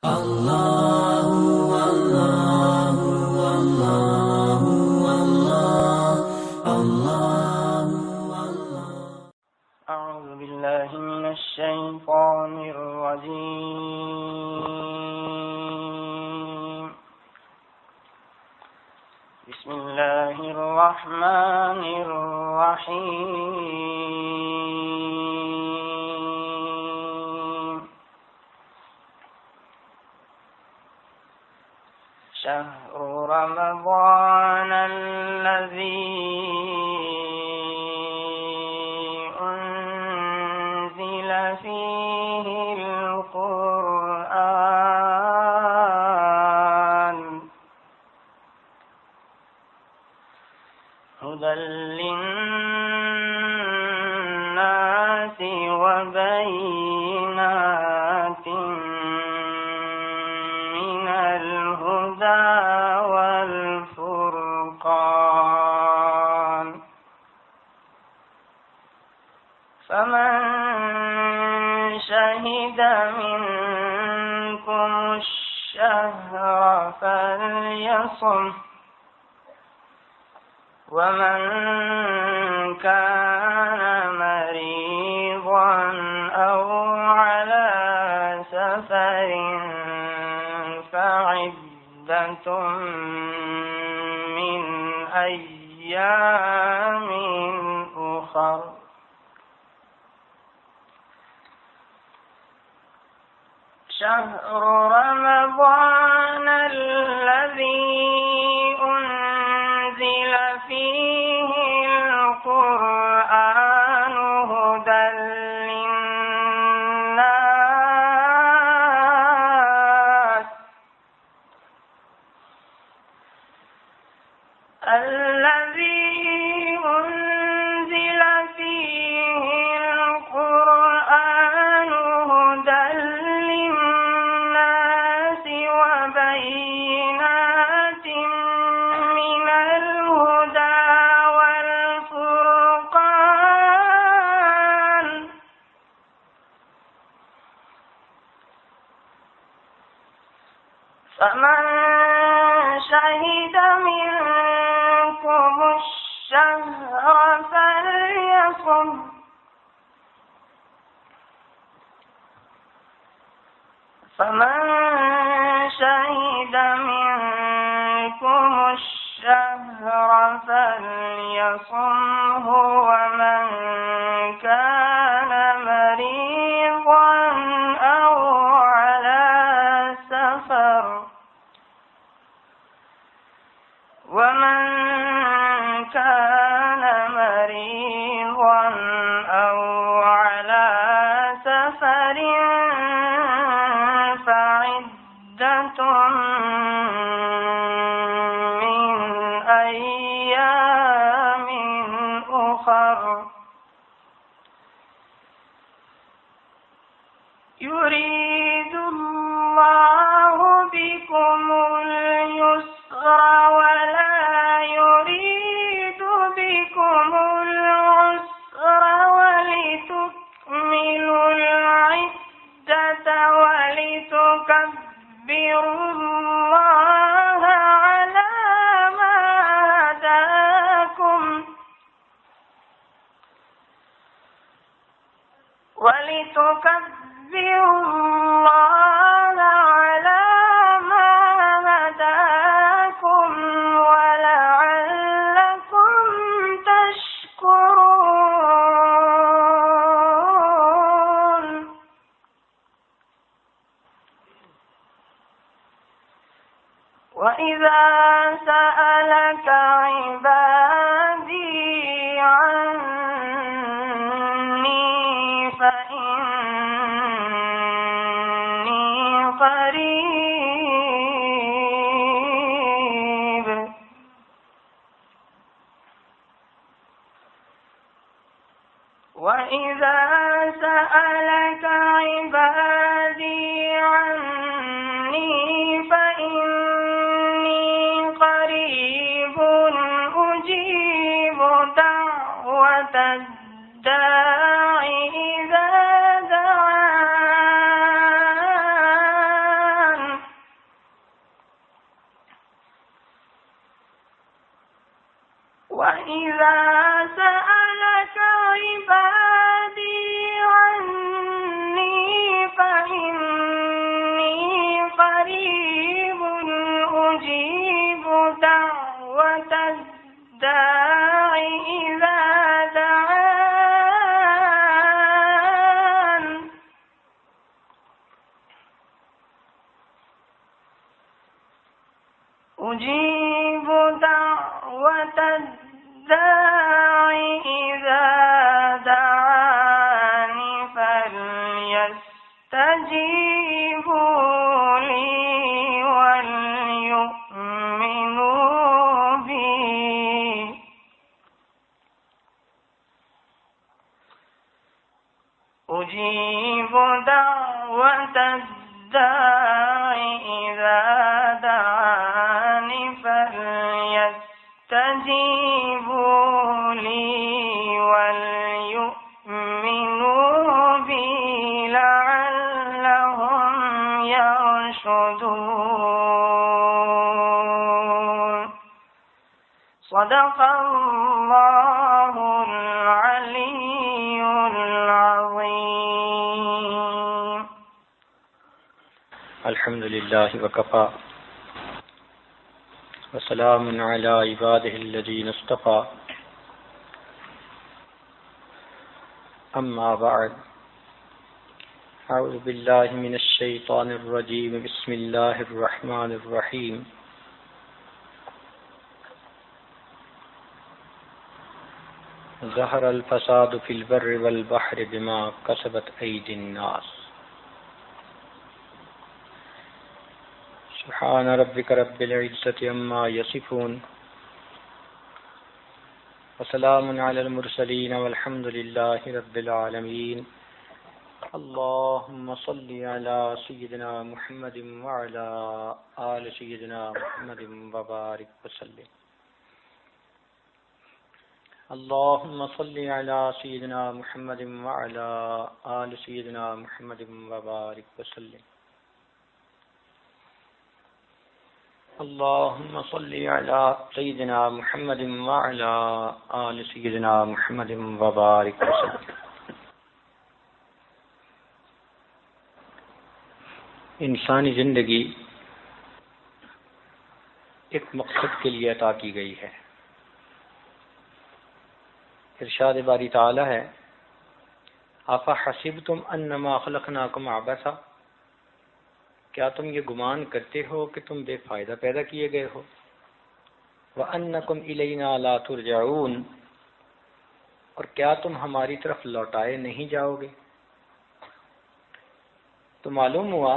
الله والله والله والله الله والله. أعوذ بالله من الشيطان الرجيم. بسم الله الرحمن الرحيم. شهر رمضان الذي أنزل فيه القرآن هدى للناس وبينات من الهدى والفرقان، فمن شهد منكم الشهر فليصم، ومن كان مريضا أو على سفر فعدة من أيام أخر. شهر رمضان الذي أنزل فيه القرآن هدى للناس الذي أنزل فيه القرآن هدى للناس وبينات من الهدى والفرقان، فمن شهد منكم الشهر فليصم، فمن شهد منكم الشهر فليصمه، ومن كان مريضا أو على سفر، ومن كان مريضا أو على سفر فعدة من أيام أخر. يريد الله بكم اليسر ولا يريد بكم العسر ولتكملوا العدة ولتكبروا الله على ما هداكم ولتكبروا الله على ما هداكم ولعلكم تشكرون. وإذا سألك عبادي عني فإني قريب وإذا سألك عبادي عني فإني قريب أجيب دعوة الداع إذا دعان قریب اجیب دعوت الداعی اذا دعان اجیب دعوت الداعی اذا دعان فلیستجیبوا لی وليؤمنوا بي أجيب دعوة الداع إذا دعان فليستجيبوا لي وليؤمنوا بي لعلهم يرشدون صدق الله العلي العظيم. الحمد لله وكفى وسلام على عباده الذين اصطفى أما بعد أعوذ بالله من الشيطان الرجيم بسم الله الرحمن الرحيم ظهر الفساد في البر والبحر بما كسبت أيدي الناس سبحان ربك رب العزة عما يصفون وسلام على المرسلين والحمد لله رب العالمين. اللهم صل على سيدنا محمد وعلى آل سيدنا محمد وبارك وسلم. اللهم صل على سيدنا محمد وعلى آل سيدنا محمد وبارك وسلم. اللهم صل على سيدنا محمد وعلى آل سيدنا محمد وبارك وسلم. انسانی زندگی ایک مقصد کے لیے عطا کی گئی ہے. ارشاد باری تعالی ہے افحسبتم انما خلقناکم عبثا، کیا تم یہ گمان کرتے ہو کہ تم بے فائدہ پیدا کیے گئے ہو؟ وانکم الینا لا ترجعون، اور کیا تم ہماری طرف لوٹائے نہیں جاؤ گے؟ تو معلوم ہوا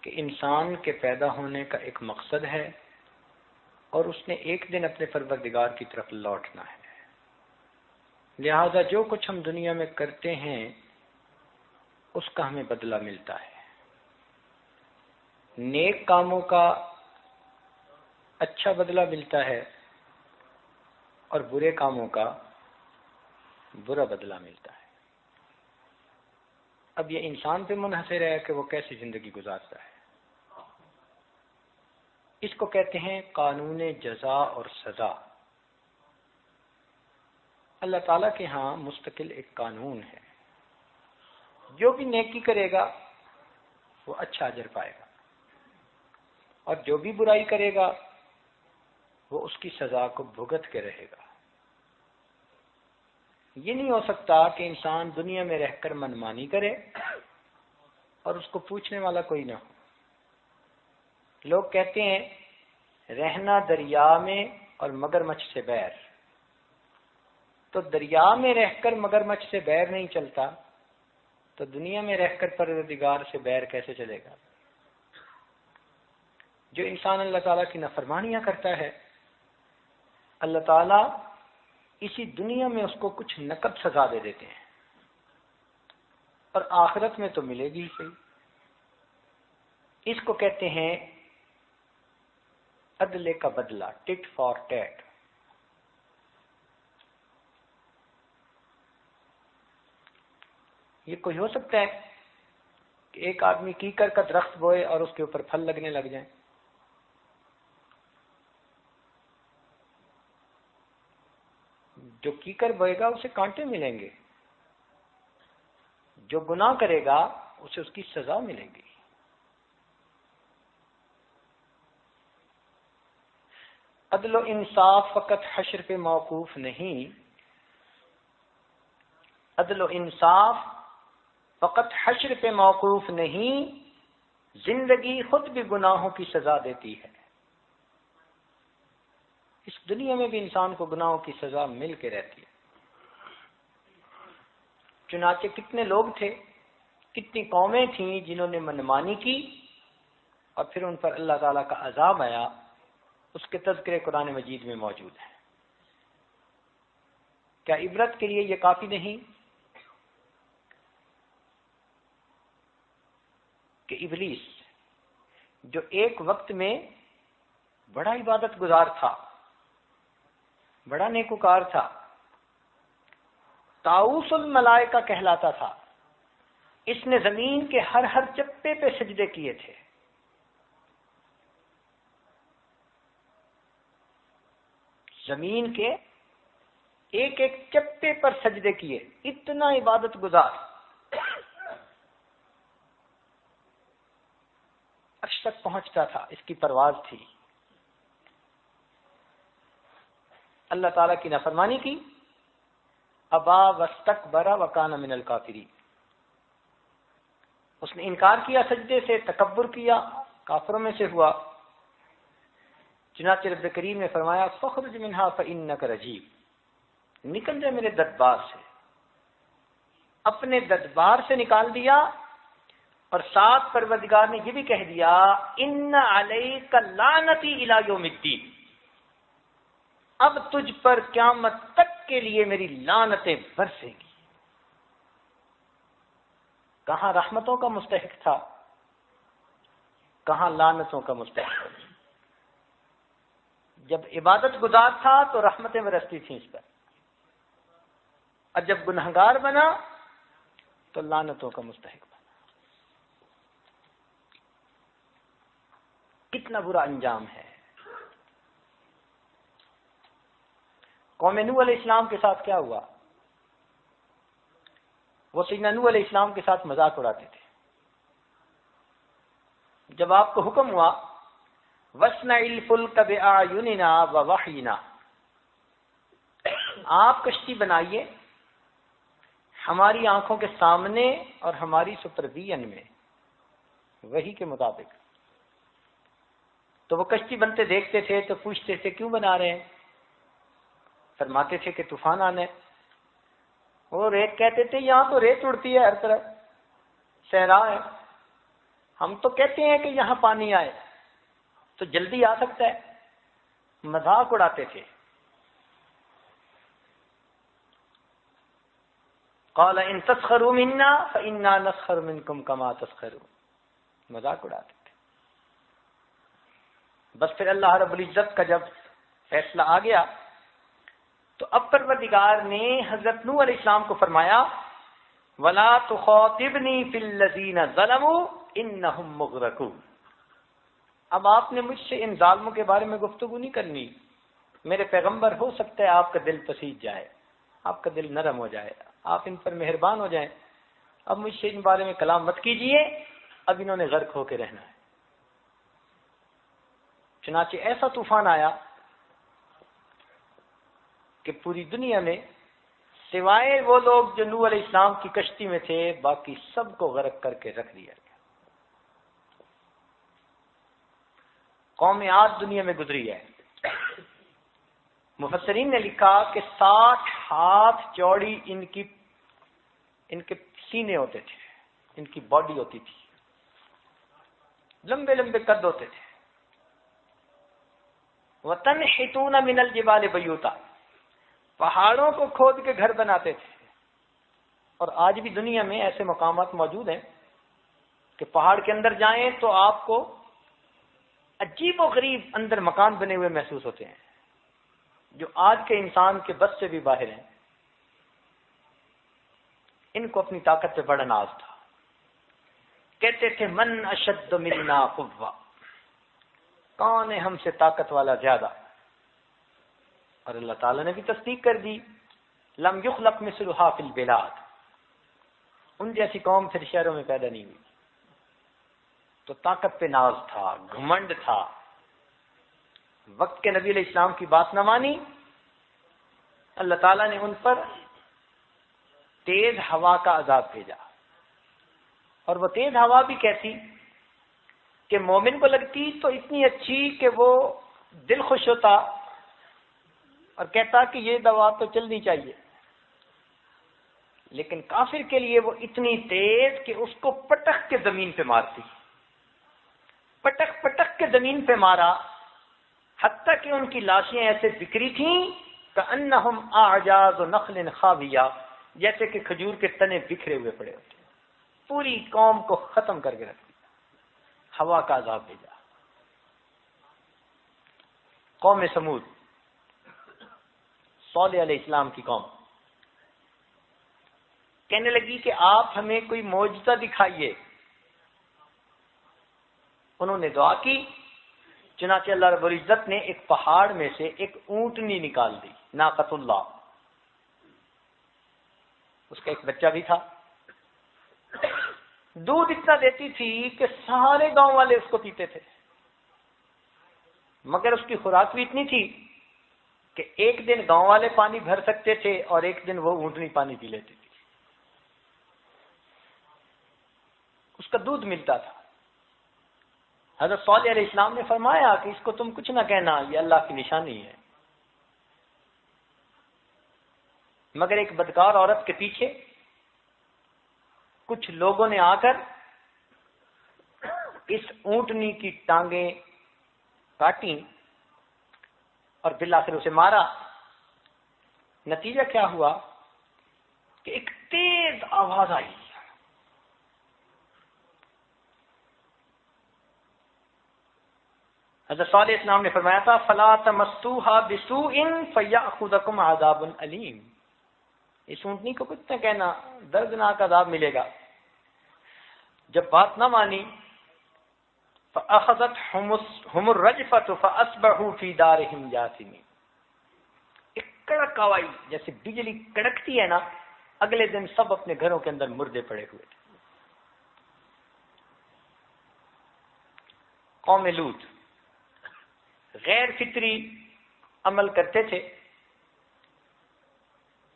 کہ انسان کے پیدا ہونے کا ایک مقصد ہے اور اس نے ایک دن اپنے پروردگار کی طرف لوٹنا ہے. لہذا جو کچھ ہم دنیا میں کرتے ہیں اس کا ہمیں بدلہ ملتا ہے. نیک کاموں کا اچھا بدلہ ملتا ہے اور برے کاموں کا برا بدلہ ملتا ہے. اب یہ انسان پہ منحصر ہے کہ وہ کیسی زندگی گزارتا ہے. اس کو کہتے ہیں قانون جزا اور سزا. اللہ تعالیٰ کے ہاں مستقل ایک قانون ہے، جو بھی نیکی کرے گا وہ اچھا اجر پائے گا، اور جو بھی برائی کرے گا وہ اس کی سزا کو بھگت کے رہے گا. یہ نہیں ہو سکتا کہ انسان دنیا میں رہ کر منمانی کرے اور اس کو پوچھنے والا کوئی نہ ہو. لوگ کہتے ہیں رہنا دریا میں اور مگرمچھ سے بیر. تو دریا میں رہ کر مگرمچھ سے بیر نہیں چلتا تو دنیا میں رہ کر پروردگار سے بیر کیسے چلے گا؟ جو انسان اللہ تعالیٰ کی نافرمانیاں کرتا ہے، اللہ تعالیٰ اسی دنیا میں اس کو کچھ نقد سزا دے دیتے ہیں اور آخرت میں تو ملے گی ہی صحیح. اس کو کہتے ہیں عدل کا بدلہ، ٹٹ فار ٹیٹ. یہ کوئی ہو سکتا ہے کہ ایک آدمی کیکر کا درخت بوئے اور اس کے اوپر پھل لگنے لگ جائیں؟ جو کیکر بوئے گا اسے کانٹے ملیں گے، جو گناہ کرے گا اسے اس کی سزا ملے گی. عدل و انصاف فقط حشر پہ موقوف نہیں، عدل و انصاف فقط حشر پہ موقوف نہیں، زندگی خود بھی گناہوں کی سزا دیتی ہے۔ اس دنیا میں بھی انسان کو گناہوں کی سزا مل کے رہتی ہے۔ چنانچہ کتنے لوگ تھے، کتنی قومیں تھیں جنہوں نے منمانی کی اور پھر ان پر اللہ تعالیٰ کا عذاب آیا، اس کے تذکرے قرآن مجید میں موجود ہیں۔ کیا عبرت کے لیے یہ کافی نہیں کہ ابلیس جو ایک وقت میں بڑا عبادت گزار تھا، بڑا نیکوکار تھا، طاؤس الملائکہ کہلاتا تھا، اس نے زمین کے ہر چپے پہ سجدے کیے تھے، زمین کے ایک چپے پر سجدے کیے، اتنا عبادت گزار، عرش تک پہنچتا تھا، اس کی پرواز تھی۔ اللہ تعالیٰ کی نافرمانی کی، ابا واستکبر وکان من الکافرین، اس نے انکار کیا سجدے سے، تکبر کیا، کافروں میں سے ہوا۔ چنانچہ رب کریم نے فرمایا فخرج منہا فإنک رجیم، نکل جائے میرے ددبار سے، اپنے ددبار سے نکال دیا، اور ساتھ پروردگار نے یہ بھی کہہ دیا ان علیک لعنتی الی یوم الدین، اب تجھ پر قیامت تک کے لیے میری لعنتیں برسیں گی۔ کہاں رحمتوں کا مستحق تھا، کہاں لعنتوں کا مستحق۔ جب عبادت گزار تھا تو رحمتیں برستی تھیں اس پر، اور جب گنہگار بنا تو لعنتوں کا مستحق بنا۔ کتنا برا انجام ہے۔ قوم نوح علیہ السلام کے ساتھ کیا ہوا؟ وہ سیدنا نوح علیہ السلام کے ساتھ مذاق اڑاتے تھے۔ جب آپ کو حکم ہوا وَاصْنَعِ الْفُلْكَ بِأَعْيُنِنَا وَوَحْيِنَا، آپ کشتی بنائیے ہماری آنکھوں کے سامنے اور ہماری سپرویژن میں، وہی کے مطابق۔ تو وہ کشتی بنتے دیکھتے تھے تو پوچھتے تھے کیوں بنا رہے ہیں؟ فرماتے تھے کہ طوفان آنے، اور ایک کہتے تھے یہاں تو ریت اڑتی ہے ہر طرف، صحرا ہے، ہم تو کہتے ہیں کہ یہاں پانی آئے تو جلدی آ سکتا ہے، مذاق اڑاتے تھے۔ قال ان تسخروا منا فإنا نسخر منكم كما تسخرون، مذاق اڑاتے تھے۔ بس پھر اللہ رب العزت کا جب فیصلہ آ گیا تو اب پروردگار نے حضرت نوح علیہ السلام کو فرمایا وَلَا تُخَاطِبْنِي فِي الَّذِينَ ظَلَمُوا إِنَّهُمْ مُغْرَقُونَ، اب آپ نے مجھ سے ان ظالموں کے بارے میں گفتگو نہیں کرنی، میرے پیغمبر، ہو سکتا ہے آپ کا دل پسیج جائے، آپ کا دل نرم ہو جائے، آپ ان پر مہربان ہو جائیں، اب مجھ سے ان بارے میں کلام مت کیجئے، اب انہوں نے غرق ہو کے رہنا ہے۔ چنانچہ ایسا طوفان آیا کہ پوری دنیا میں سوائے وہ لوگ جو نوح علیہ السلام کی کشتی میں تھے باقی سب کو غرق کر کے رکھ دیا گیا۔ قوم عاد دنیا میں گزری ہے۔ مفسرین نے لکھا کہ 60 ہاتھ چوڑی ان کے سینے ہوتے تھے، ان کی باڈی ہوتی تھی، لمبے لمبے قد ہوتے تھے۔ وَتَنْحِتُونَ مِنَ الْجِبَالِ بَيُوتًا، پہاڑوں کو کھود کے گھر بناتے تھے۔ اور آج بھی دنیا میں ایسے مقامات موجود ہیں کہ پہاڑ کے اندر جائیں تو آپ کو عجیب و غریب اندر مکان بنے ہوئے محسوس ہوتے ہیں جو آج کے انسان کے بس سے بھی باہر ہیں۔ ان کو اپنی طاقت پہ بڑا ناز تھا، کہتے تھے من اشد منا قوہ، کون ہے ہم سے طاقت والا زیادہ؟ اور اللہ تعالیٰ نے بھی تصدیق کر دی لم یخلق مثلھا فی البلاد، ان جیسی قوم پھر شہروں میں پیدا نہیں ہوئی۔ تو طاقت پہ ناز تھا، گھمنڈ تھا۔ وقت کے نبی علیہ السلام کی بات نہ مانی، اللہ تعالیٰ نے ان پر تیز ہوا کا عذاب بھیجا. اور وہ تیز ہوا بھی کیسی کہ مومن کو لگتی تو اتنی اچھی کہ وہ دل خوش ہوتا اور کہتا کہ یہ دوا تو چلنی چاہیے، لیکن کافر کے لیے وہ اتنی تیز کہ اس کو پٹک کے زمین پہ مارتی، پٹک پٹک کے زمین پہ مارا، حتیٰ کہ ان کی لاشیں ایسے بکھری تھیں کأنہم اعجاز نخل خاویہ، جیسے کہ کھجور کے تنے بکھرے ہوئے پڑے ہوتے. پوری قوم کو ختم کر کے رکھ دیا، ہوا کا عذاب بھیجا. قوم سمود، صالح علیہ السلام کی قوم، کہنے لگی کہ آپ ہمیں کوئی معجزہ دکھائیے. انہوں نے دعا کی، چنانچہ اللہ رب العزت نے ایک پہاڑ میں سے ایک اونٹنی نکال دی، ناقۃ اللہ. اس کا ایک بچہ بھی تھا، دودھ اتنا دیتی تھی کہ سارے گاؤں والے اس کو پیتے تھے، مگر اس کی خوراک بھی اتنی تھی کہ ایک دن گاؤں والے پانی بھر سکتے تھے اور ایک دن وہ اونٹنی پانی پی لیتی تھی. اس کا دودھ ملتا تھا. حضرت صالح علیہ السلام نے فرمایا کہ اس کو تم کچھ نہ کہنا، یہ اللہ کی نشانی ہے. مگر ایک بدکار عورت کے پیچھے کچھ لوگوں نے آ کر اس اونٹنی کی ٹانگیں کاٹیں اور بالآخر اسے مارا. نتیجہ کیا ہوا کہ ایک تیز آواز آئی، حضرت صالح علیہ السلام نے فرمایا تھا فَلَا تَمَسُّوهَا بِسُوءٍ فَيَأْخُذَكُمْ عَذَابٌ أَلِيمٌ. اس اونٹنی کو کچھ نہ کہنا، دردناک عذاب ملے گا. جب بات نہ مانی فَأَخَذَتْهُمُ الرَّجْفَةُ فَأَصْبَحُوا فِي دَارِهِمْ جَاثِمِينَ. ایک کڑک آوائی، جیسے بجلی کڑکتی ہے نا، اگلے دن سب اپنے گھروں کے اندر مردے پڑے ہوئے تھے. قوم لوط غیر فطری عمل کرتے تھے.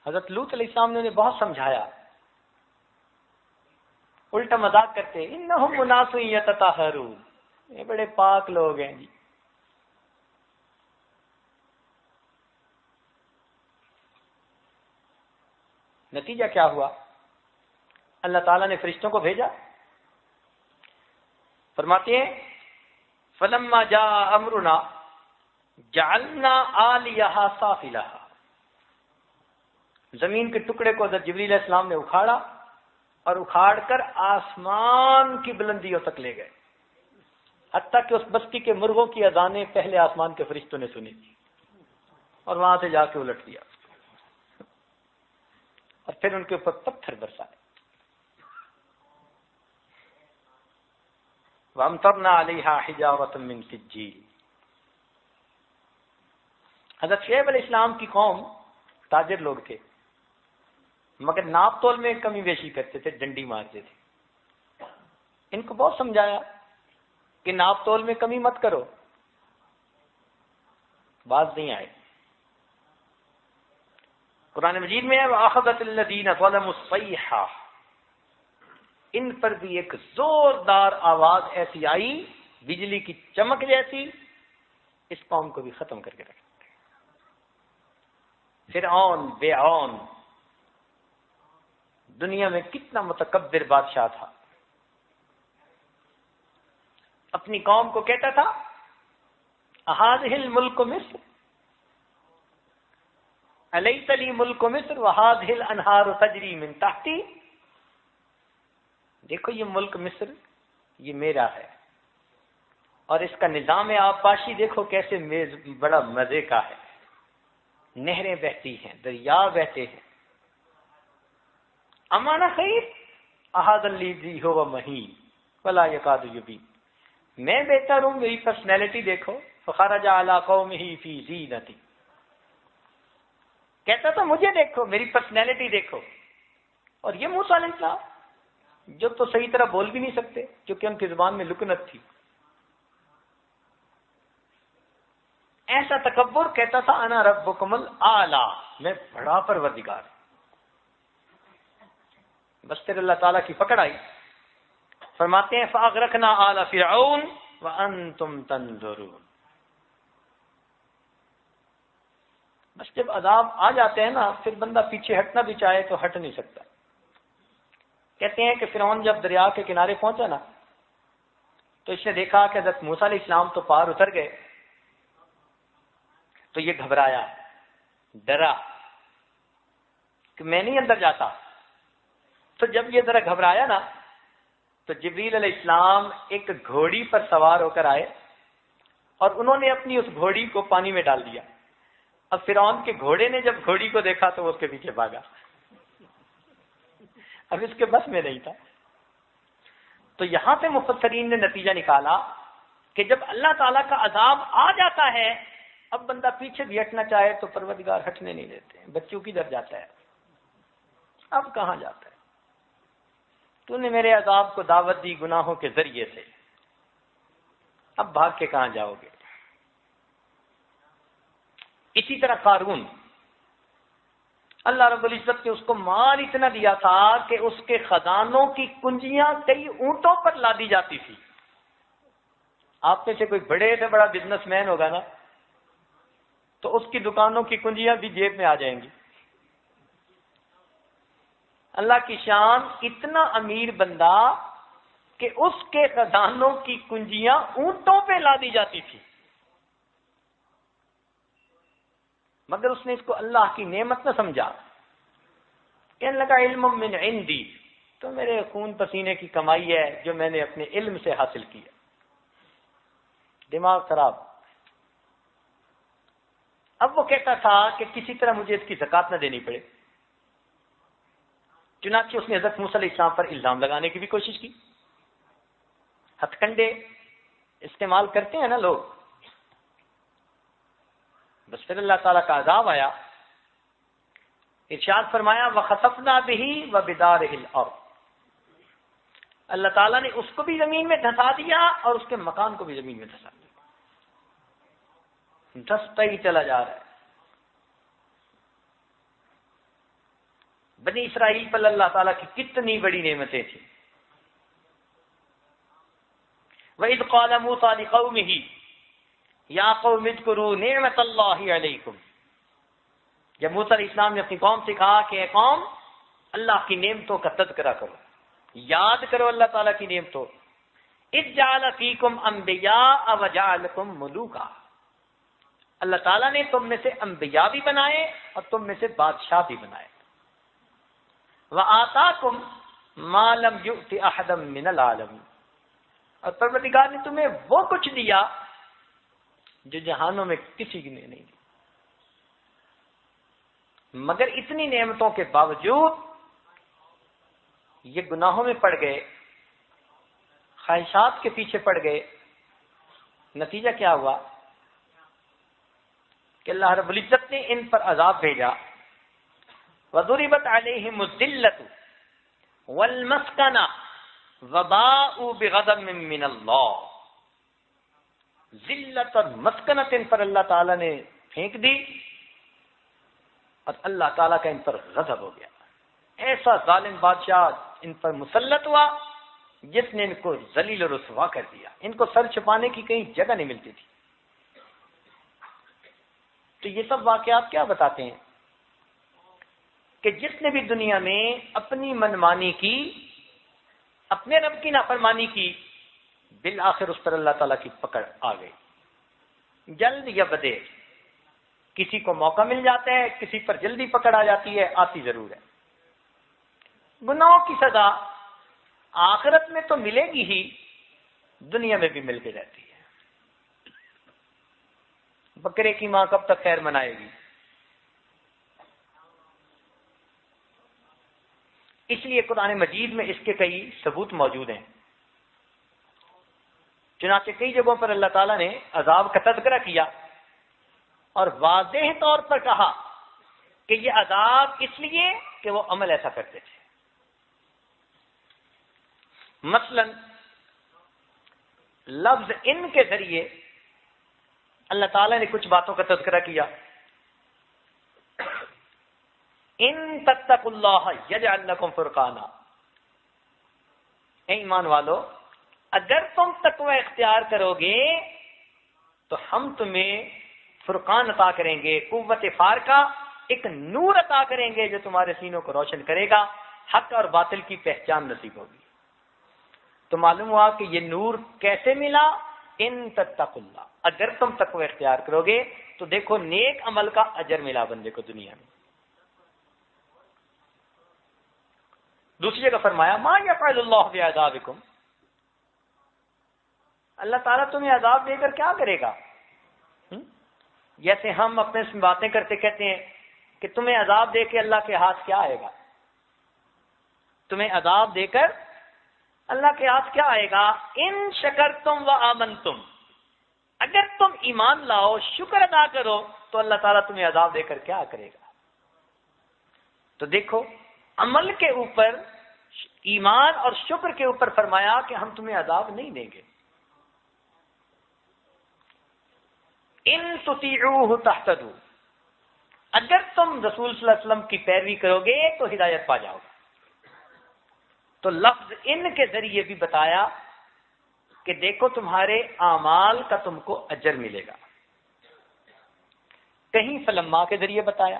حضرت لوط علیہ السلام نے انہیں بہت سمجھایا، الٹا مذاق کرتے، انہم اناس یتطہرون، یہ بڑے پاک لوگ ہیں جی. نتیجہ کیا ہوا؟ اللہ تعالیٰ نے فرشتوں کو بھیجا. فرماتے ہیں فلما جاء امرنا جعلنا عالیہا سافلہا. زمین کے ٹکڑے کو حضرت جبریل علیہ السلام نے اکھاڑا اور اکھاڑ کر آسمان کی بلندیوں تک لے گئے، حتیٰ کہ اس بستی کے مرغوں کی اذانیں پہلے آسمان کے فرشتوں نے سنی تھی اور وہاں سے جا کے الٹ دیا اور پھر ان کے اوپر پتھر برسائے. وَأَمْطَرْنَا عَلَيْهَا حِجَارَةً مِّن سِجِّيلٍ. حضرت شعیب علیہ السلام کی قوم تاجر لوگ تھے، مگر ناپ تول میں کمی بیشی کرتے تھے، ڈنڈی مارتے تھے. ان کو بہت سمجھایا کہ ناپ تول میں کمی مت کرو، باز نہیں آئے. قرآن مجید میں ہے وَأَخَذَتِ الَّذِينَ ظَلَمُوا الصَّيْحَةُ. ان پر بھی ایک زوردار آواز ایسی آئی، بجلی کی چمک جیسی، اس قوم کو بھی ختم کر کے رکھ. فرعون بیعون دنیا میں کتنا متکبر بادشاہ تھا، اپنی قوم کو کہتا تھا اہذہ الملک مصر الیس لی ملک مصر وہذہ الانہار تجری من تحتی. دیکھو یہ ملک مصر یہ میرا ہے، اور اس کا نظام آبپاشی دیکھو کیسے بڑا مزے کا ہے. نہریں بہتی ہیں، دریا بہتے ہیں. امانہ خیر احاط الذی هو مہین ولا یکاد یبین. میں بہتر ہوں، میری پرسنالٹی دیکھو. فخرج علی قومہ فی زینتی. کہتا تھا مجھے دیکھو، میری پرسنالٹی دیکھو. اور یہ موسیٰ علیہ السلام جو تو صحیح طرح بول بھی نہیں سکتے کیونکہ ان کی زبان میں لکنت تھی. ایسا تکبر، کہتا تھا انا ربکم الاعلی، میں بڑا پروردگار. بس پھر اللہ تعالیٰ کی پکڑ آئی. فرماتے ہیں فاغرقنا آل فرعون وانتم تنظرون. بس جب عذاب آ جاتے ہیں نا، پھر بندہ پیچھے ہٹنا بھی چاہے تو ہٹ نہیں سکتا. کہتے ہیں کہ فرعون جب دریا کے کنارے پہنچا نا، تو اس نے دیکھا کہ حضرت موسیٰ علیہ السلام تو پار اتر گئے، تو یہ گھبرایا، ڈرا کہ میں نہیں اندر جاتا. تو جب یہ ذرا گھبرایا نا، تو جبریل علیہ السلام ایک گھوڑی پر سوار ہو کر آئے اور انہوں نے اپنی اس گھوڑی کو پانی میں ڈال دیا. اب فرعون کے گھوڑے نے جب گھوڑی کو دیکھا تو وہ اس کے پیچھے بھاگا، اب اس کے بس میں نہیں تھا. تو یہاں سے مفسرین نے نتیجہ نکالا کہ جب اللہ تعالیٰ کا عذاب آ جاتا ہے، اب بندہ پیچھے بھی ہٹنا چاہے تو پروردگار ہٹنے نہیں دیتے. بچوں کی در جاتا ہے، اب کہاں جاتا ہے؟ تو نے میرے عذاب کو دعوت دی گناہوں کے ذریعے سے، اب بھاگ کے کہاں جاؤ گے؟ اسی طرح قارون، اللہ رب العزت نے اس کو مال اتنا دیا تھا کہ اس کے خزانوں کی کنجیاں کئی اونٹوں پر لادی جاتی تھی. آپ میں سے کوئی بڑے سے بڑا بزنس مین ہوگا نا، تو اس کی دکانوں کی کنجیاں بھی جیب میں آ جائیں گی. اللہ کی شان، اتنا امیر بندہ کہ اس کے خزانوں کی کنجیاں اونٹوں پہ لادی جاتی تھی، مگر اس نے اس کو اللہ کی نعمت نہ سمجھا. کہنے لگا علم من عندی، تو میرے خون پسینے کی کمائی ہے جو میں نے اپنے علم سے حاصل کی ہے. دماغ خراب. اب وہ کہتا تھا کہ کسی طرح مجھے اس کی زکات نہ دینی پڑے. چنانچہ اس نے حضرت موسیٰ علیہ السلام پر الزام لگانے کی بھی کوشش کی. ہتھ کنڈے استعمال کرتے ہیں نا لوگ. بس پھر اللہ تعالیٰ کا عذاب آیا. ارشاد فرمایا وَخَسَفْنَا بِهِ وَبِدَارِهِ الْأَرْضِ، اللہ تعالیٰ نے اس کو بھی زمین میں دھسا دیا اور اس کے مکان کو بھی زمین میں دھسا دیا. دھستا ہی چلا جا رہا ہے. بنی اسرائیل پر اللہ تعالیٰ کی کتنی بڑی نعمتیں تھیں. وَإِذْ قَالَ مُوسَىٰ لِقَوْمِهِ يَا قَوْمِ اذْكُرُوا نِعْمَةَ اللَّهِ عَلَيْكُمْ، جب موسیٰ علیہ السلام نے اپنی قوم سے کہا کہ اے قوم، اللہ کی نعمتوں کا تذکرہ کرو، یاد کرو اللہ تعالیٰ کی نعمتوں. اذ جعل فیکم انبیاء وجعلکم ملوکا، اللہ تعالیٰ نے تم میں سے انبیاء بھی بنائے اور تم میں سے بادشاہ بھی بنائے. وآتاکم ما لم یؤت احدا من العالمین، اور پروردگار نے تمہیں وہ کچھ دیا جو جہانوں میں کسی نے نہیں دیا. مگر اتنی نعمتوں کے باوجود یہ گناہوں میں پڑ گئے، خواہشات کے پیچھے پڑ گئے. نتیجہ کیا ہوا کہ اللہ رب العزت نے ان پر عذاب بھیجا. وَضُرِبَتْ عَلَيْهِمُ الذِّلَّةُ وَالْمَسْكَنَةُ وَبَاءُوا بِغَضَبٍ مِّنَ اللَّهِ، ذلت اور مسکنت ان پر اللہ تعالیٰ نے پھینک دی اور اللہ تعالیٰ کا ان پر غضب ہو گیا. ایسا ظالم بادشاہ ان پر مسلط ہوا جس نے ان کو ذلیل و رسوا کر دیا. ان کو سر چھپانے کی کہیں جگہ نہیں ملتی تھی. تو یہ سب واقعات کیا بتاتے ہیں کہ جس نے بھی دنیا میں اپنی منمانی کی، اپنے رب کی نافرمانی کی، بالآخر اس پر اللہ تعالیٰ کی پکڑ آ گئی. جلد یا بدیر، کسی کو موقع مل جاتا ہے، کسی پر جلدی پکڑ آ جاتی ہے، آتی ضرور ہے. گناہوں کی سزا آخرت میں تو ملے گی ہی، دنیا میں بھی مل کے رہتی ہے. بکرے کی ماں کب تک خیر منائے گی؟ اس لیے قرآن مجید میں اس کے کئی ثبوت موجود ہیں. چنانچہ کئی جگہوں پر اللہ تعالیٰ نے عذاب کا تذکرہ کیا اور واضح طور پر کہا کہ یہ عذاب اس لیے کہ وہ عمل ایسا کرتے تھے. مثلا لفظ ان کے ذریعے اللہ تعالیٰ نے کچھ باتوں کا تذکرہ کیا. ان تتقوا اللہ یجعل لکم فرقانا، اے ایمان والو اگر تم تقوی اختیار کرو گے تو ہم تمہیں فرقان عطا کریں گے، قوت فارقہ، ایک نور عطا کریں گے جو تمہارے سینوں کو روشن کرے گا، حق اور باطل کی پہچان نصیب ہوگی. تو معلوم ہوا کہ یہ نور کیسے ملا؟ ان تتقوا اللہ، اگر تم تقوی اختیار کرو گے تو دیکھو نیک عمل کا اجر ملا بندے کو دنیا میں. دوسری جگہ فرمایا ما یفعل اللہ بعذابکم، اللہ تعالیٰ تمہیں عذاب دے کر کیا کرے گا؟ جیسے ہم اپنے سے باتیں کرتے کہتے ہیں کہ تمہیں عذاب دے کے اللہ کے ہاتھ کیا آئے گا، تمہیں عذاب دے کر اللہ کے ہاتھ کیا آئے گا؟ ان شکرتم و آمنتم، اگر تم ایمان لاؤ شکر ادا کرو تو اللہ تعالیٰ تمہیں عذاب دے کر کیا کرے گا. تو دیکھو عمل کے اوپر، ایمان اور شکر کے اوپر فرمایا کہ ہم تمہیں عذاب نہیں دیں گے. ان تطیعوہ تہتدوا، اگر تم رسول صلی اللہ علیہ وسلم کی پیروی کرو گے تو ہدایت پا جاؤ گے. تو لفظ ان کے ذریعے بھی بتایا کہ دیکھو تمہارے اعمال کا تم کو اجر ملے گا. کہیں فلما کے ذریعے بتایا،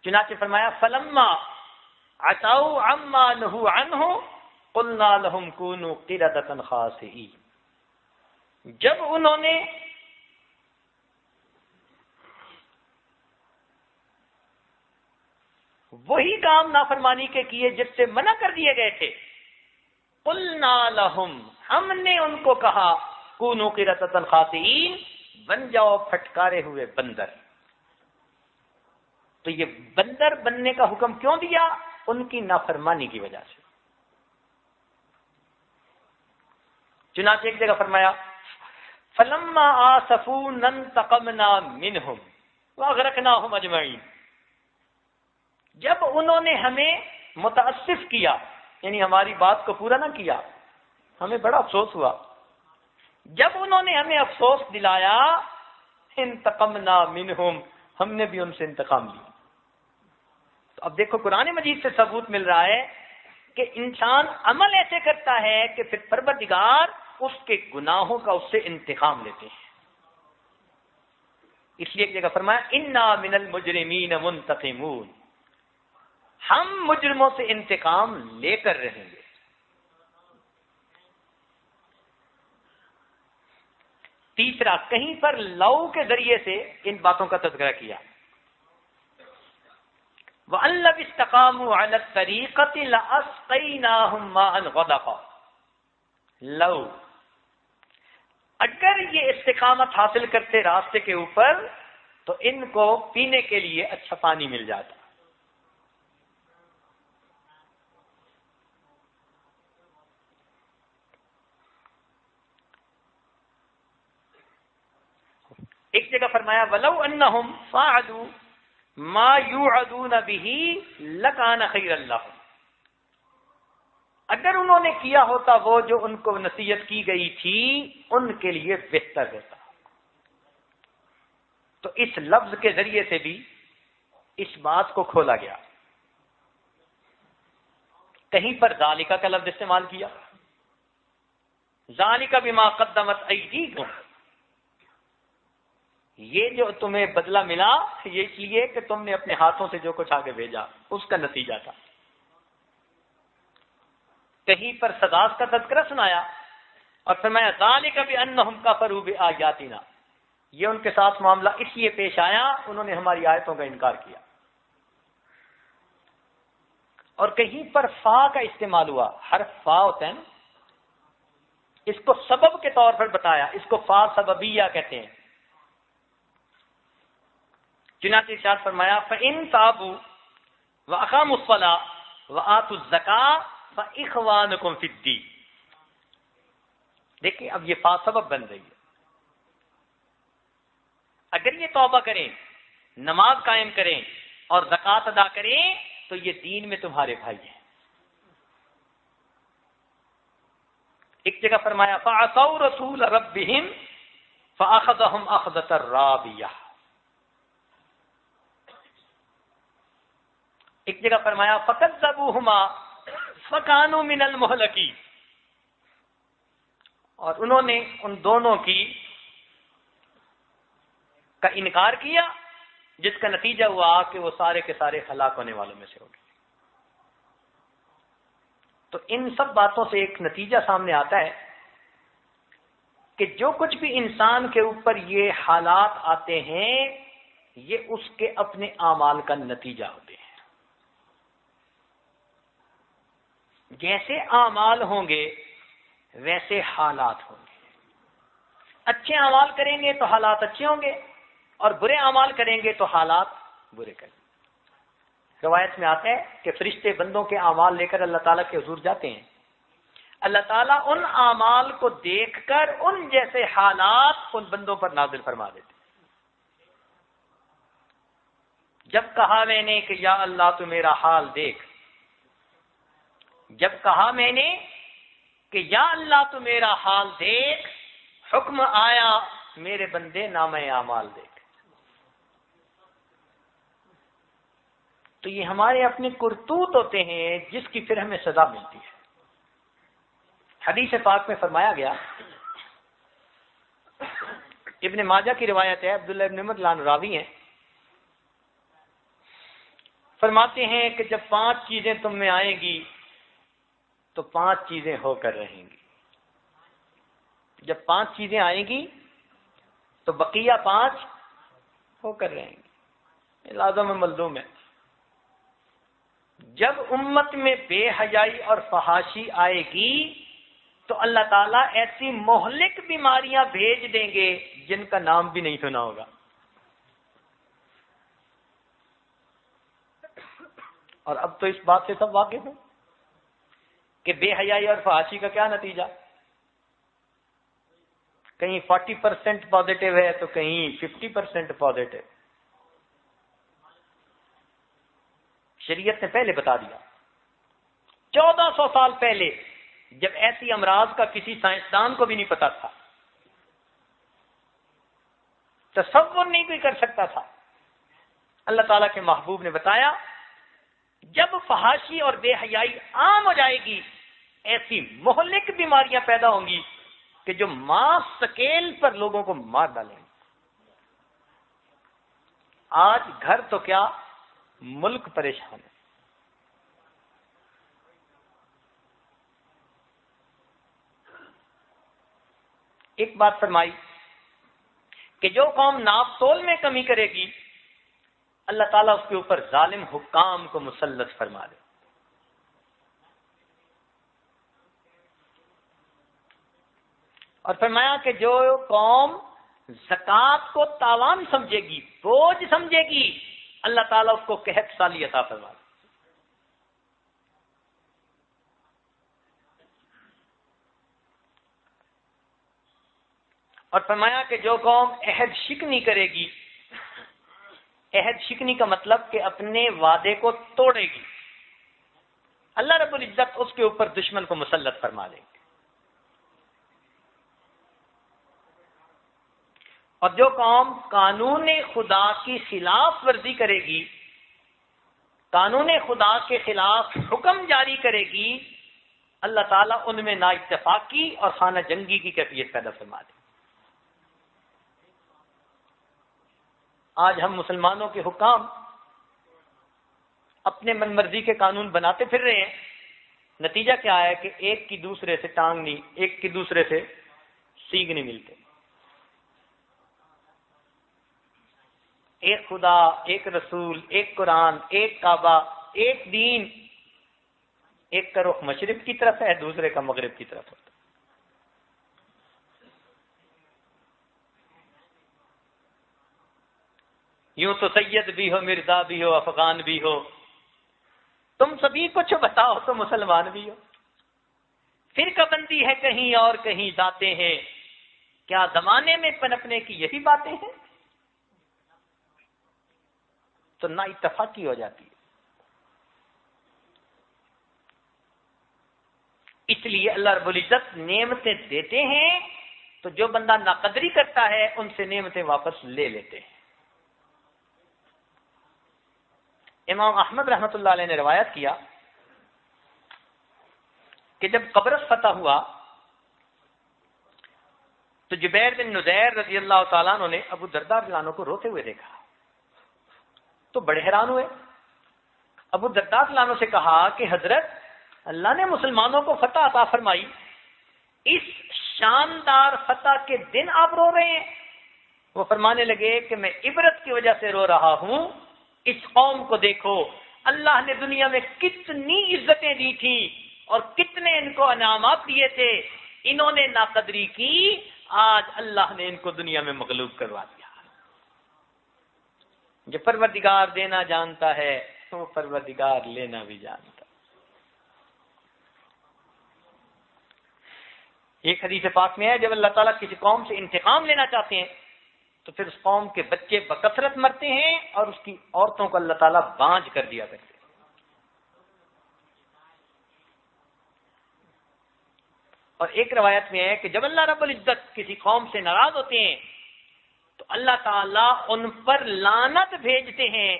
چنانچہ فرمایا فلما عتوا عما نهوا عنه قلنا لهم كونوا قردة خاسئين، جب انہوں نے وہی کام نافرمانی کے کیے جس سے منع کر دیے گئے تھے، قلنا لهم، ہم نے ان کو کہا كونوا قردة خاسئين، بن جاؤ پھٹکارے ہوئے بندر. تو یہ بندر بننے کا حکم کیوں دیا؟ ان کی نافرمانی کی وجہ سے. چنانچہ ایک جگہ فرمایا فلما آسفونا انتقمنا منهم واغرقناهم اجمعین، جب انہوں نے ہمیں متاسف کیا یعنی ہماری بات کو پورا نہ کیا، ہمیں بڑا افسوس ہوا. جب انہوں نے ہمیں افسوس دلایا انتقمنا منهم، ہم نے بھی ان سے انتقام لیا. تو اب دیکھو قرآن مجید سے ثبوت مل رہا ہے کہ انسان عمل ایسے کرتا ہے کہ پھر پروردگار اس کے گناہوں کا اس سے انتقام لیتے ہیں. اس لیے ایک جگہ فرمایا انا من المجرمین منتقمون، ہم مجرموں سے انتقام لے کر رہیں گے. تیسرا، کہیں پر لو کے ذریعے سے ان باتوں کا تذکرہ کیا. وَأَن لَّوِ اسْتَقَامُوا عَلَى الطَّرِيقَةِ لَأَسْقَيْنَاهُم مَّاءً غَدَقًا، لو اگر یہ استقامت حاصل کرتے راستے کے اوپر تو ان کو پینے کے لیے اچھا پانی مل جاتا. ایک جگہ فرمایا وَلَوْ أَنَّهُمْ فَعَلُوا مَا يُوعَدُونَ بِهِ لَكَانَ خَيْرًا لَّهُمْ، اگر انہوں نے کیا ہوتا وہ جو ان کو نصیحت کی گئی تھی ان کے لیے بہتر ہوتا. تو اس لفظ کے ذریعے سے بھی اس بات کو کھولا گیا. کہیں پر ذالکہ کا لفظ استعمال کیا، ذالکہ بما قدمت ایدیکم، یہ جو تمہیں بدلہ ملا یہ اس لیے کہ تم نے اپنے ہاتھوں سے جو کچھ آگے بھیجا اس کا نتیجہ تھا. کہیں پر سزا کا تذکرہ سنایا اور فرمایا ذالک بانہم کفروا بآیاتنا، یہ ان کے ساتھ معاملہ اس لیے پیش آیا انہوں نے ہماری آیتوں کا انکار کیا. اور کہیں پر فا کا استعمال ہوا، حرف فا ہوتا ہے نا، اس کو سبب کے طور پر بتایا، اس کو فا سببیہ کہتے ہیں. چنانچہ ارشاد فرمایا فَإِن تَابُوا وَأَقَامُوا الصَّلَاةَ وَآتُوا الزَّكَاةَ فَإِخْوَانُكُمْ فِي الدِّينِ. دیکھیں اب یہ فا سبب بن رہی ہے. اگر یہ توبہ کریں، نماز قائم کریں اور زکوٰۃ ادا کریں تو یہ دین میں تمہارے بھائی ہیں. ایک جگہ فرمایا فَعَصَوْا رَسُولَ رَبِّهِمْ فَأَخَذَهُمْ أَخْذَةً رَّابِيَةً، ایک جگہ فرمایا فَكَذَّبُوهُمَا فَكَانُوا مِنَ الْمُهْلَكِينَ، اور انہوں نے ان دونوں کا انکار کیا، جس کا نتیجہ ہوا کہ وہ سارے کے سارے ہلاک ہونے والوں میں سے ہو گئے۔ تو ان سب باتوں سے ایک نتیجہ سامنے آتا ہے کہ جو کچھ بھی انسان کے اوپر یہ حالات آتے ہیں یہ اس کے اپنے اعمال کا نتیجہ ہوتے ہیں۔ جیسے اعمال ہوں گے ویسے حالات ہوں گے۔ اچھے اعمال کریں گے تو حالات اچھے ہوں گے، اور برے اعمال کریں گے تو حالات برے کریں گے۔ روایت میں آتا ہے کہ فرشتے بندوں کے اعمال لے کر اللہ تعالیٰ کے حضور جاتے ہیں، اللہ تعالیٰ ان اعمال کو دیکھ کر ان جیسے حالات ان بندوں پر نازل فرما دیتے ہیں۔ جب کہا میں نے کہ یا اللہ تو میرا حال دیکھ، جب کہا میں نے کہ یا اللہ تو میرا حال دیکھ، حکم آیا میرے بندے نامہ اعمال دیکھ۔ تو یہ ہمارے اپنے کرتوت ہوتے ہیں جس کی پھر ہمیں سزا ملتی ہے۔ حدیث پاک میں فرمایا گیا، ابن ماجہ کی روایت ہے، عبداللہ ابن عمر لان راوی ہیں، فرماتے ہیں کہ جب 5 چیزیں تم میں آئیں گی تو 5 چیزیں ہو کر رہیں گی۔ جب 5 چیزیں آئیں گی تو بقیہ 5 ہو کر رہیں گی۔ لازم ملزوم ہے۔ جب امت میں بے حیائی اور فحاشی آئے گی تو اللہ تعالیٰ ایسی مہلک بیماریاں بھیج دیں گے جن کا نام بھی نہیں سنا ہوگا۔ اور اب تو اس بات سے سب واقف ہیں کہ بے حیائی اور فحاشی کا کیا نتیجہ، کہیں 40% پازیٹیو ہے تو کہیں 50% پازیٹیو۔ شریعت نے پہلے بتا دیا، 1400 سال پہلے جب ایسی امراض کا کسی سائنسدان کو بھی نہیں پتا تھا، تصور نہیں کوئی کر سکتا تھا، اللہ تعالیٰ کے محبوب نے بتایا جب فحاشی اور بے حیائی عام ہو جائے گی ایسی مہلک بیماریاں پیدا ہوں گی کہ جو ماس سکیل پر لوگوں کو مار ڈالیں گے۔ آج گھر تو کیا ملک پریشان ہے۔ ایک بات فرمائی کہ جو قوم ناپ تول میں کمی کرے گی اللہ تعالیٰ اس کے اوپر ظالم حکام کو مسلط فرما دے۔ اور فرمایا کہ جو قوم زکوٰۃ کو تاوان سمجھے گی، بوجھ سمجھے گی، اللہ تعالیٰ اس کو قحط سالی عطا فرما دے۔ اور فرمایا کہ جو قوم عہد شکنی کرے گی، عہد شکنی کا مطلب کہ اپنے وعدے کو توڑے گی، اللہ رب العزت اس کے اوپر دشمن کو مسلط فرما دے گی۔ اور جو قوم قانون خدا کی خلاف ورزی کرے گی، قانون خدا کے خلاف حکم جاری کرے گی، اللہ تعالیٰ ان میں نا اتفاقی اور خانہ جنگی کی کیفیت پیدا فرما دے۔ آج ہم مسلمانوں کے حکام اپنے من مرضی کے قانون بناتے پھر رہے ہیں، نتیجہ کیا ہے کہ ایک کی دوسرے سے ٹانگ نہیں، ایک کی دوسرے سے سینگ نہیں ملتے۔ ایک خدا، ایک رسول، ایک قرآن، ایک کعبہ، ایک دین، ایک کا رخ مشرق کی طرف ہے، دوسرے کا مغرب کی طرف ہوتا ہے۔ یوں تو سید بھی ہو، مرزا بھی ہو، افغان بھی ہو، تم سبھی کچھ بتاؤ تو مسلمان بھی ہو۔ فرقہ بندی ہے کہیں اور کہیں ذاتیں ہیں، کیا زمانے میں پنپنے کی یہی باتیں ہیں؟ تو نا اتفاقی ہو جاتی ہے۔ اس لیے اللہ رب العزت نعمتیں دیتے ہیں تو جو بندہ ناقدری کرتا ہے ان سے نعمتیں واپس لے لیتے ہیں. امام احمد رحمۃ اللہ علیہ نے روایت کیا کہ جب قبرص فتح ہوا تو جبیر بن نذیر رضی اللہ تعالیٰ عنہ نے ابو درداء رضی اللہ عنہ کو روتے ہوئے دیکھا تو بڑے حیران ہوئے. ابو درداء رضی اللہ عنہ سے کہا کہ حضرت اللہ نے مسلمانوں کو فتح عطا فرمائی, اس شاندار فتح کے دن آپ رو رہے ہیں؟ وہ فرمانے لگے کہ میں عبرت کی وجہ سے رو رہا ہوں. اس قوم کو دیکھو, اللہ نے دنیا میں کتنی عزتیں دی تھی اور کتنے ان کو انعامات دیے تھے, انہوں نے ناقدری کی, آج اللہ نے ان کو دنیا میں مغلوب کروا دیا. جو پروردگار دینا جانتا ہے وہ پروردگار لینا بھی جانتا. ایک حدیث پاک میں ہے جب اللہ تعالیٰ کسی قوم سے انتقام لینا چاہتے ہیں تو پھر اس قوم کے بچے بکثرت مرتے ہیں اور اس کی عورتوں کو اللہ تعالیٰ بانجھ کر دیا کرتے ہیں. اور ایک روایت میں ہے کہ جب اللہ رب العزت کسی قوم سے ناراض ہوتے ہیں تو اللہ تعالیٰ ان پر لعنت بھیجتے ہیں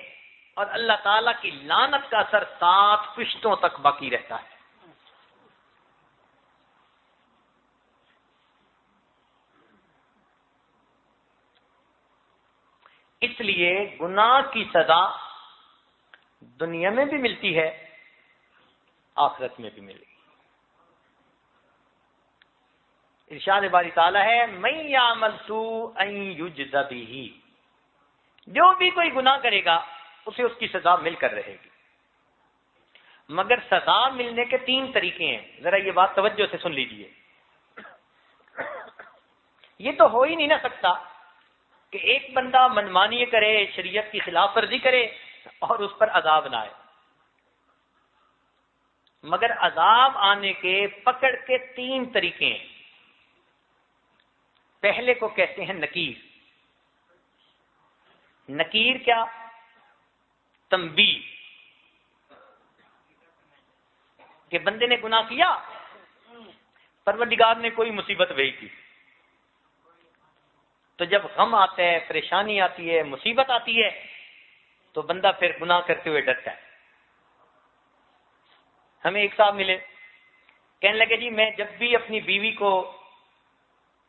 اور اللہ تعالیٰ کی لعنت کا اثر 7 پشتوں تک باقی رہتا ہے. اس لیے گناہ کی سزا دنیا میں بھی ملتی ہے, آخرت میں بھی ملے گی. ارشاد باری تعالیٰ ہے من یعمل سوءا یجز بہ, جو بھی کوئی گناہ کرے گا اسے اس کی سزا مل کر رہے گی. مگر سزا ملنے کے 3 طریقے ہیں, ذرا یہ بات توجہ سے سن لیجئے. یہ تو ہو ہی نہیں نہ سکتا کہ ایک بندہ منمانی کرے, شریعت کی خلاف ورزی کرے اور اس پر عذاب نہ آئے. مگر عذاب آنے کے پکڑ کے 3 طریقے ہیں. پہلے کو کہتے ہیں نکیر. نکیر کیا؟ تنبیہ, کہ بندے نے گناہ کیا, پروردگار نے کوئی مصیبت بھیج دی, تو جب غم آتا ہے, پریشانی آتی ہے, مصیبت آتی ہے تو بندہ پھر گناہ کرتے ہوئے ڈرتا ہے. ہمیں ایک صاحب ملے, کہنے لگے جی میں جب بھی اپنی بیوی کو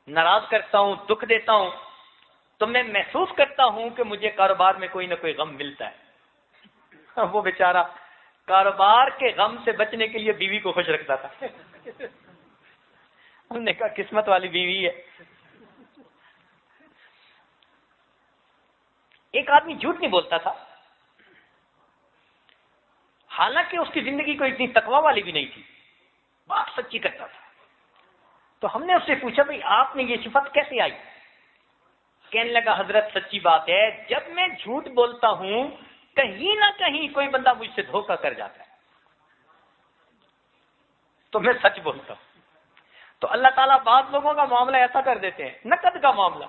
ناراض کرتا ہوں, دکھ دیتا ہوں, تو میں محسوس کرتا ہوں کہ مجھے کاروبار میں کوئی نہ کوئی غم ملتا ہے. وہ بیچارہ کاروبار کے غم سے بچنے کے لیے بیوی کو خوش رکھتا تھا. ہم نے کہا قسمت والی بیوی ہے. ایک آدمی جھوٹ نہیں بولتا تھا, حالانکہ اس کی زندگی کوئی اتنی تقوی والی بھی نہیں تھی, بات سچی کرتا تھا. تو ہم نے اس سے پوچھا بھئی آپ نے یہ صفت کیسے آئی؟ کہنے لگا حضرت سچی بات ہے, جب میں جھوٹ بولتا ہوں کہیں نہ کہیں کوئی بندہ مجھ سے دھوکہ کر جاتا ہے تو میں سچ بولتا ہوں. تو اللہ تعالیٰ بعض لوگوں کا معاملہ ایسا کر دیتے ہیں, نقد کا معاملہ,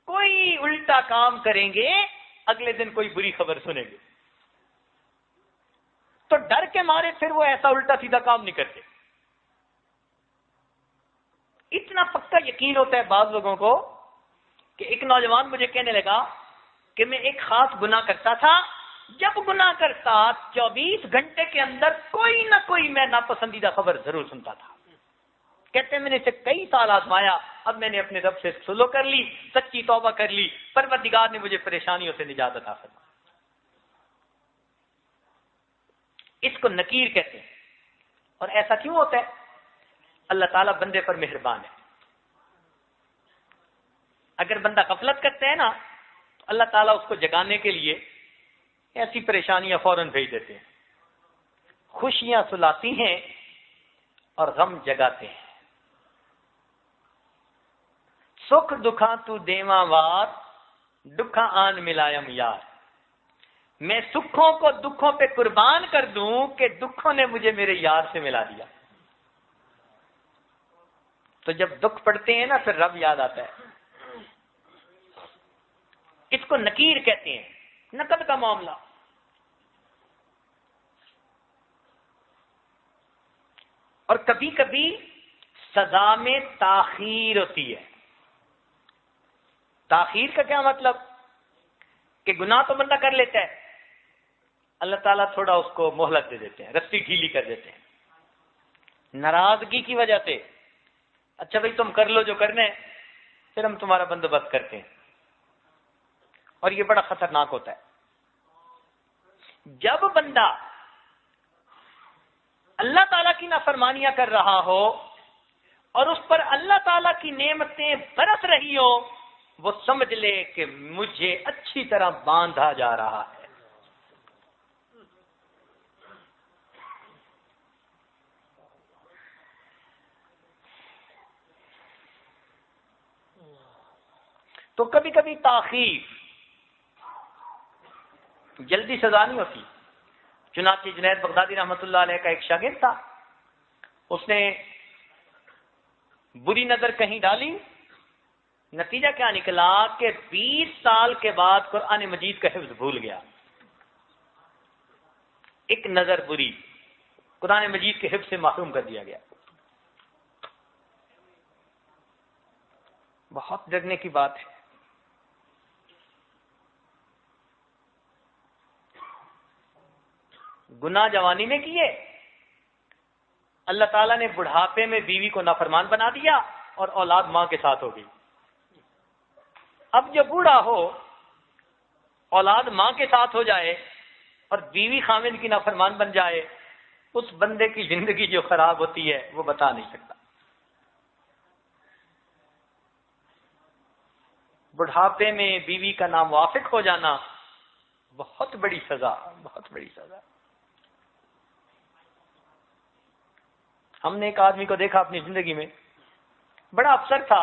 کوئی الٹا کام کریں گے اگلے دن کوئی بری خبر سنیں گے, تو ڈر کے مارے پھر وہ ایسا الٹا سیدھا کام نہیں کرتے. اتنا پکا یقین ہوتا ہے بعض لوگوں کو کہ ایک نوجوان مجھے کہنے لگا کہ میں ایک خاص گناہ کرتا تھا, جب گناہ کرتا 24 گھنٹے کے اندر کوئی نہ کوئی میں ناپسندیدہ خبر ضرور سنتا تھا. کہتے ہیں میں نے اسے کئی سال آزمایا, اب میں نے اپنے رب سے صلح کر لی, سچی توبہ کر لی, پروردگار نے مجھے پریشانیوں سے نجات عطا فرمائی. اس کو نکیر کہتے ہیں. اور ایسا کیوں ہوتا ہے؟ اللہ تعالیٰ بندے پر مہربان ہے. اگر بندہ غفلت کرتا ہے نا تو اللہ تعالیٰ اس کو جگانے کے لیے ایسی پریشانیاں فوراً بھیج دیتے ہیں. خوشیاں سلاتی ہیں اور غم جگاتے ہیں. سکھ دکھاں تو دیواں وار, دکھاں آن ملائم یار. میں سکھوں کو دکھوں پہ قربان کر دوں کہ دکھوں نے مجھے میرے یار سے ملا دیا. تو جب دکھ پڑتے ہیں نا پھر رب یاد آتا ہے. اس کو نکیر کہتے ہیں, نقد کا معاملہ. اور کبھی کبھی سزا میں تاخیر ہوتی ہے. تاخیر کا کیا مطلب؟ کہ گناہ تو بندہ کر لیتا ہے، اللہ تعالیٰ تھوڑا اس کو مہلت دے دیتے ہیں، رسی ڈھیلی کر دیتے ہیں ناراضگی کی وجہ سے. اچھا بھائی تم کر لو جو کرنا ہے، پھر ہم تمہارا بندوبست کرتے ہیں. اور یہ بڑا خطرناک ہوتا ہے. جب بندہ اللہ تعالیٰ کی نافرمانیاں کر رہا ہو اور اس پر اللہ تعالیٰ کی نعمتیں برس رہی ہو، وہ سمجھ لے کہ مجھے اچھی طرح باندھا جا رہا ہے. تو کبھی کبھی تاخیر، جلدی سزا نہیں ہوتی. چنانچہ جنید بغدادی رحمۃ اللہ علیہ کا ایک شاگرد تھا، اس نے بری نظر کہیں ڈالی، نتیجہ کیا نکلا کہ 20 سال کے بعد قرآن مجید کا حفظ بھول گیا. ایک نظر بری، قرآن مجید کے حفظ سے محروم کر دیا گیا. بہت ڈرنے کی بات ہے. گناہ جوانی میں کیے، اللہ تعالیٰ نے بڑھاپے میں بیوی کو نافرمان بنا دیا اور اولاد ماں کے ساتھ ہو گئی. اب جو بوڑھا ہو، اولاد ماں کے ساتھ ہو جائے اور بیوی خامد کی نافرمان بن جائے، اس بندے کی زندگی جو خراب ہوتی ہے وہ بتا نہیں سکتا. بڑھاپے میں بیوی کا ناموافق ہو جانا بہت بڑی سزا، بہت بڑی سزا. ہم نے ایک آدمی کو دیکھا اپنی زندگی میں، بڑا افسر تھا،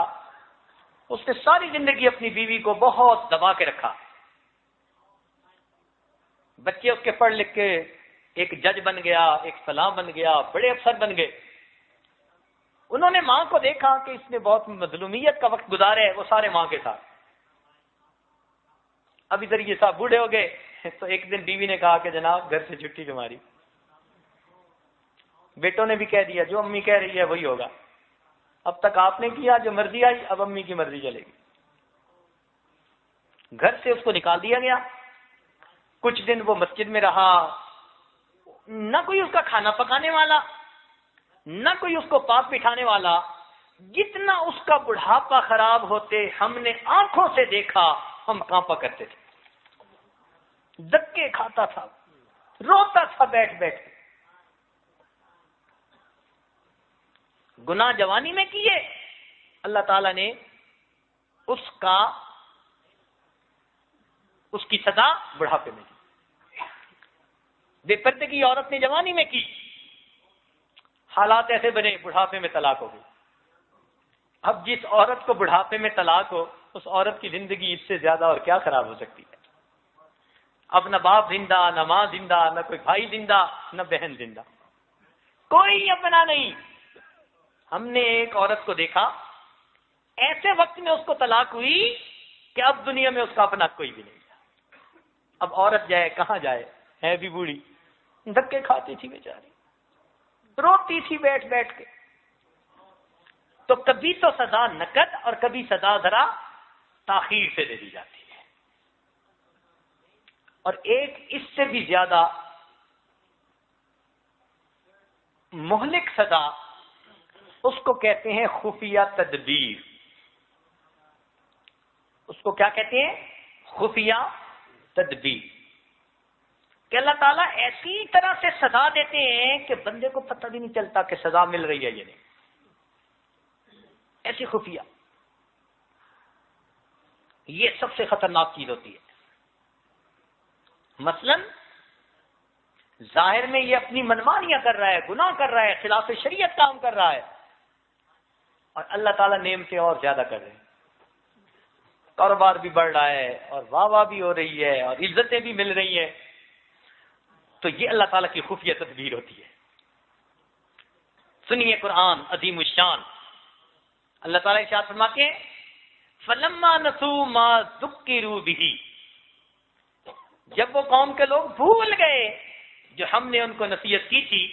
اس نے ساری زندگی اپنی بیوی کو بہت دبا کے رکھا. بچے اس کے پڑھ لکھ کے ایک جج بن گیا، ایک فلاں بن گیا، بڑے افسر بن گئے. انہوں نے ماں کو دیکھا کہ اس نے بہت مظلومیت کا وقت گزارا ہے، وہ سارے ماں کے ساتھ. اب ادھر یہ صاحب بوڑھے ہو گئے تو ایک دن بیوی نے کہا کہ جناب گھر سے چھٹی تمہاری. بیٹوں نے بھی کہہ دیا جو امی کہہ رہی ہے وہی ہوگا، اب تک آپ نے کیا جو مرضی آئی، اب امی کی مرضی چلے گی. گھر سے اس کو نکال دیا گیا. کچھ دن وہ مسجد میں رہا، نہ کوئی اس کا کھانا پکانے والا، نہ کوئی اس کو پاک بٹھانے والا. جتنا اس کا بڑھاپا خراب ہوتے ہم نے آنکھوں سے دیکھا، ہم کانپا کرتے تھے. دھکے کھاتا تھا، روتا تھا بیٹھ بیٹھ کے. گناہ جوانی میں کیے، اللہ تعالیٰ نے اس کی سزا بڑھاپے میں دی. بے پردے کی عورت نے جوانی میں کی، حالات ایسے بنے بڑھاپے میں طلاق ہو گئی. اب جس عورت کو بڑھاپے میں طلاق ہو، اس عورت کی زندگی اس سے زیادہ اور کیا خراب ہو سکتی ہے. اب نہ باپ زندہ، نہ ماں زندہ، نہ کوئی بھائی زندہ، نہ بہن زندہ، کوئی اپنا نہیں. ہم نے ایک عورت کو دیکھا، ایسے وقت میں اس کو طلاق ہوئی کہ اب دنیا میں اس کا اپنا کوئی بھی نہیں. اب عورت جائے کہاں جائے، ہے بھی بوڑھی، دھکے کھاتی تھی بیچاری، روتی تھی بیٹھ بیٹھ کے. تو کبھی تو سزا نقد اور کبھی سزا ذرا تاخیر سے دے دی جاتی ہے. اور ایک اس سے بھی زیادہ مہلک سزا، اس کو کہتے ہیں خفیہ تدبیر. اس کو کیا کہتے ہیں؟ خفیہ تدبیر. کہ اللہ تعالیٰ ایسی طرح سے سزا دیتے ہیں کہ بندے کو پتہ بھی نہیں چلتا کہ سزا مل رہی ہے یا نہیں. ایسی خفیہ، یہ سب سے خطرناک چیز ہوتی ہے. مثلا ظاہر میں یہ اپنی منمانیاں کر رہا ہے، گناہ کر رہا ہے، خلاف شریعت کام کر رہا ہے، اور اللہ تعالیٰ نعمتیں اور زیادہ کر رہے ہیں. کاروبار بھی بڑھ رہا ہے اور واہ واہ بھی ہو رہی ہے اور عزتیں بھی مل رہی ہیں. تو یہ اللہ تعالیٰ کی خفیہ تدبیر ہوتی ہے. سنیے قرآن عظیم الشان، اللہ تعالیٰ ارشاد فرماتے ہیں فَلَمَّا نَسُوا مَا ذُكِّرُوا بِهِ. جب وہ قوم کے لوگ بھول گئے جو ہم نے ان کو نصیحت کی تھی،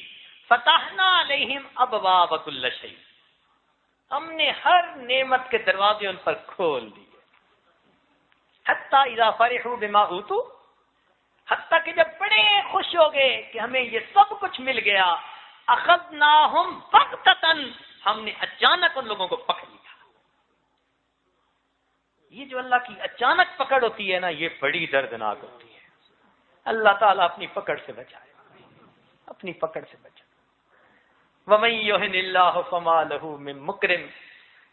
فتحنا علیہم ابواب کل شیء، ہم نے ہر نعمت کے دروازے ان پر کھول دیے. حتی اذا فرحوا بما اوتوا، حتیٰ کہ جب بڑے خوش ہو گئے کہ ہمیں یہ سب کچھ مل گیا، اخذناہم بغتۃ، ہم نے اچانک ان لوگوں کو پکڑ لیا. یہ جو اللہ کی اچانک پکڑ ہوتی ہے نا، یہ بڑی دردناک ہوتی ہے. اللہ تعالیٰ اپنی پکڑ سے بچائے، اپنی پکڑ سے بچائے. وَمَن يُهِنِ اللَّهُ فَمَا لَهُ مِن مُكْرِمٍ،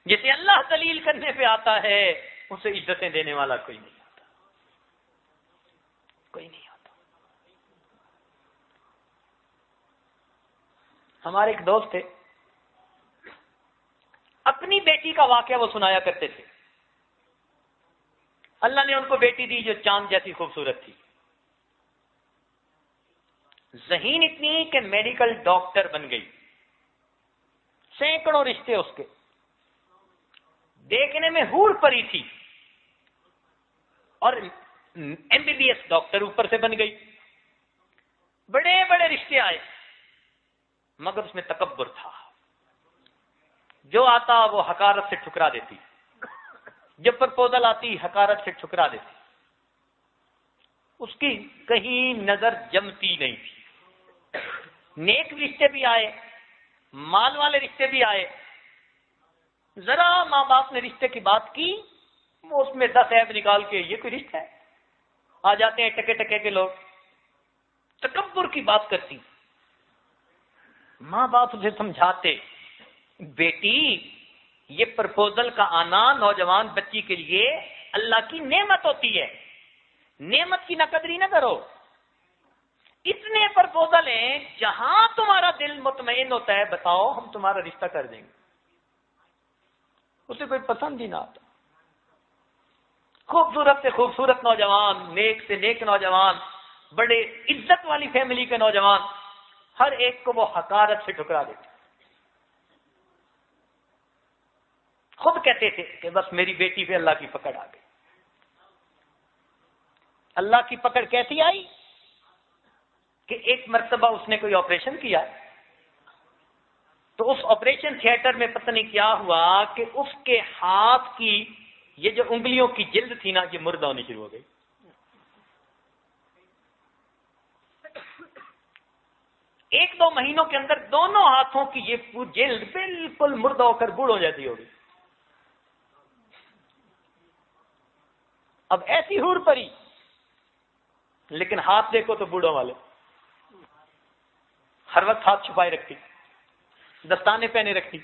جسے اللہ ذلیل کرنے پہ آتا ہے اسے عزتیں دینے والا کوئی نہیں آتا، کوئی نہیں آتا. ہمارے ایک دوست تھے، اپنی بیٹی کا واقعہ وہ سنایا کرتے تھے. اللہ نے ان کو بیٹی دی جو چاند جیسی خوبصورت تھی، ذہین اتنی کہ میڈیکل ڈاکٹر بن گئی، سینکڑوں رشتے اس کے، دیکھنے میں حور پری تھی، اور MBBS ڈاکٹر اوپر سے بن گئی. بڑے بڑے رشتے آئے، مگر اس میں تکبر تھا. جو آتا وہ حقارت سے ٹھکرا دیتی، جب پرپوزل آتی حقارت سے ٹھکرا دیتی. اس کی کہیں نظر جمتی نہیں تھی. نیک رشتے بھی آئے، مال والے رشتے بھی آئے، ذرا ماں باپ نے رشتے کی بات کی، وہ اس میں 10 عیب نکال کے یہ کوئی رشتہ ہے. آ جاتے ہیں ٹکے ٹکے کے لوگ، تکبر کی بات کرتی. ماں باپ اسے سمجھاتے، بیٹی یہ پرپوزل کا آنا نوجوان بچی کے لیے اللہ کی نعمت ہوتی ہے، نعمت کی نقدری نہ کرو. اتنے پرپوزل ہیں، جہاں تمہارا دل مطمئن ہوتا ہے بتاؤ، ہم تمہارا رشتہ کر دیں گے. اسے کوئی پسند ہی نہ آتا. خوبصورت سے خوبصورت نوجوان، نیک سے نیک نوجوان، بڑے عزت والی فیملی کے نوجوان، ہر ایک کو وہ حقارت سے ٹھکرا دیتے. خود کہتے تھے کہ بس میری بیٹی پہ اللہ کی پکڑ آ گئی. اللہ کی پکڑ کیسی آئی کہ ایک مرتبہ اس نے کوئی آپریشن کیا، تو اس آپریشن تھیٹر میں پتہ نہیں کیا ہوا کہ اس کے ہاتھ کی یہ جو انگلیوں کی جلد تھی نا، یہ مردہ ہونی شروع ہو گئی. ایک دو مہینوں کے اندر دونوں ہاتھوں کی یہ جلد بالکل مردہ ہو کر بوڑھ ہو جاتی ہوگی. اب ایسی حور پری، لیکن ہاتھ دیکھو تو بوڑھوں والے، ہر وقت ہاتھ چھپائے رکھتی، دستانے پہنے رکھتی.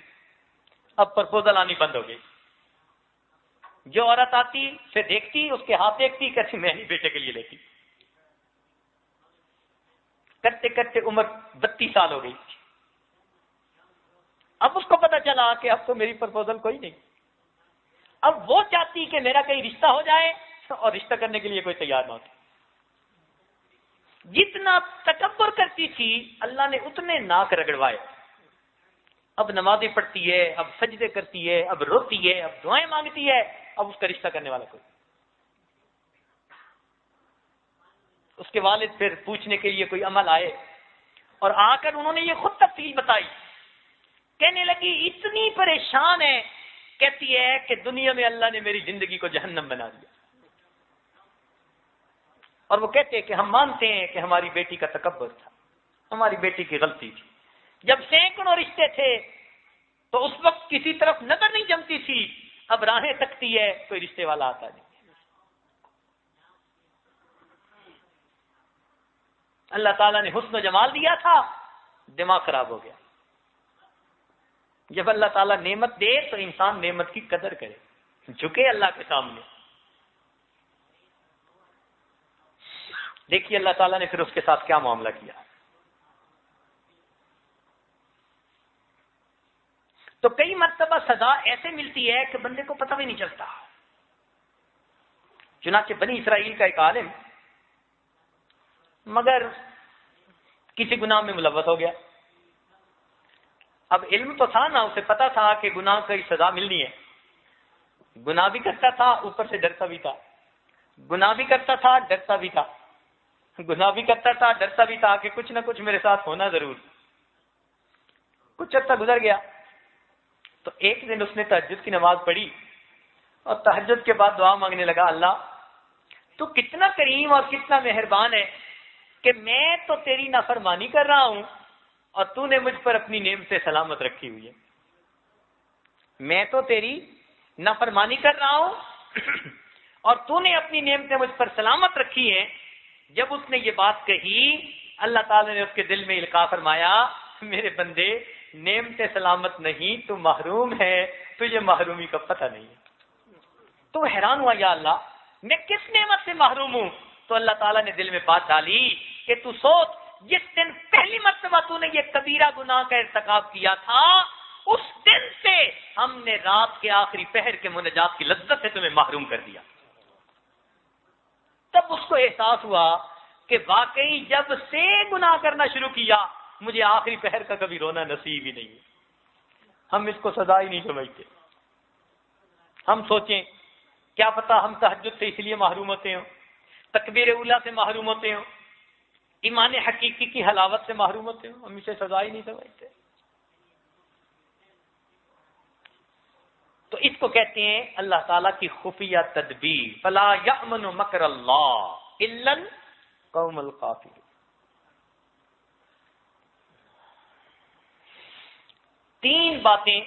اب پرپوزل آنی بند ہو گئی. جو عورت آتی سے دیکھتی، اس کے ہاتھ دیکھتی، کہتی میں نہیں بیٹے کے لیے لیتی. کرتے کرتے عمر 32 سال ہو گئی. اب اس کو پتا چلا کہ اب تو میری پرپوزل کوئی نہیں. اب وہ چاہتی کہ میرا کہیں رشتہ ہو جائے، اور رشتہ کرنے کے لیے کوئی تیار نہ ہوتی. جتنا تکبر کرتی تھی اللہ نے اتنے ناک رگڑوائے. اب نمازیں پڑھتی ہے، اب سجدے کرتی ہے، اب روتی ہے، اب دعائیں مانگتی ہے، اب اس کا رشتہ کرنے والا کوئی. اس کے والد پھر پوچھنے کے لیے کوئی عمل آئے، اور آ کر انہوں نے یہ خود تفصیل بتائی. کہنے لگی اتنی پریشان ہے، کہتی ہے کہ دنیا میں اللہ نے میری زندگی کو جہنم بنا دیا. اور وہ کہتے ہیں کہ ہم مانتے ہیں کہ ہماری بیٹی کا تکبر تھا، ہماری بیٹی کی غلطی تھی. جب سینکڑوں رشتے تھے تو اس وقت کسی طرف نظر نہیں جمتی تھی، اب راہیں تکتی ہے، کوئی رشتے والا آتا نہیں. اللہ تعالیٰ نے حسن و جمال دیا تھا، دماغ خراب ہو گیا. جب اللہ تعالیٰ نعمت دے تو انسان نعمت کی قدر کرے، جھکے اللہ کے سامنے. دیکھیے اللہ تعالیٰ نے پھر اس کے ساتھ کیا معاملہ کیا. تو کئی مرتبہ سزا ایسے ملتی ہے کہ بندے کو پتہ بھی نہیں چلتا. چنانچہ بنی اسرائیل کا ایک عالم مگر کسی گناہ میں ملوث ہو گیا. اب علم تو تھا نا، اسے پتا تھا کہ گناہ کی سزا ملنی ہے. گناہ بھی کرتا تھا، اوپر سے ڈرتا بھی تھا. گناہ بھی کرتا تھا، ڈرتا بھی تھا. گناہ بھی کرتا تھا، ڈرتا بھی تھا کہ کچھ نہ کچھ میرے ساتھ ہونا ضرور. کچھ عرصہ گزر گیا تو ایک دن اس نے تہجد کی نماز پڑھی اور تہجد کے بعد دعا مانگنے لگا، اللہ تو کتنا کریم اور کتنا مہربان ہے کہ میں تو تیری نافرمانی کر رہا ہوں اور تو نے مجھ پر اپنی نعمت سے سلامت رکھی ہوئی ہے. میں تو تیری نافرمانی کر رہا ہوں اور تو نے اپنی نعمتیں مجھ پر سلامت رکھی ہیں. جب اس نے یہ بات کہی اللہ تعالی نے اس کے دل میں القاء فرمایا، میرے بندے نعمت سلامت نہیں، تو محروم ہے، تجھے محرومی کا پتہ نہیں ہے. تو حیران ہوا، یا اللہ میں کس نعمت سے محروم ہوں؟ تو اللہ تعالیٰ نے دل میں بات ڈالی کہ تو سوچ، جس دن پہلی مرتبہ تو نے یہ کبیرہ گناہ کا ارتکاب کیا تھا، اس دن سے ہم نے رات کے آخری پہر کے مناجات کی لذت سے تمہیں محروم کر دیا. تب اس کو احساس ہوا کہ واقعی جب سے گناہ کرنا شروع کیا مجھے آخری پہر کا کبھی رونا نصیب ہی نہیں. ہم اس کو سزا ہی نہیں سمجھتے. ہم سوچیں کیا پتا ہم تہجد سے اس لیے محروم ہوتے ہوں، تکبیر اولیٰ سے محروم ہوتے ہوں، ایمان حقیقی کی حلاوت سے محروم ہوتے ہوں، ہم اسے سزا ہی نہیں سمجھتے. تو اس کو کہتے ہیں اللہ تعالیٰ کی خفیہ تدبیر. فلا یأمن مکر اللہ الا القوم الکافرون. تین باتیں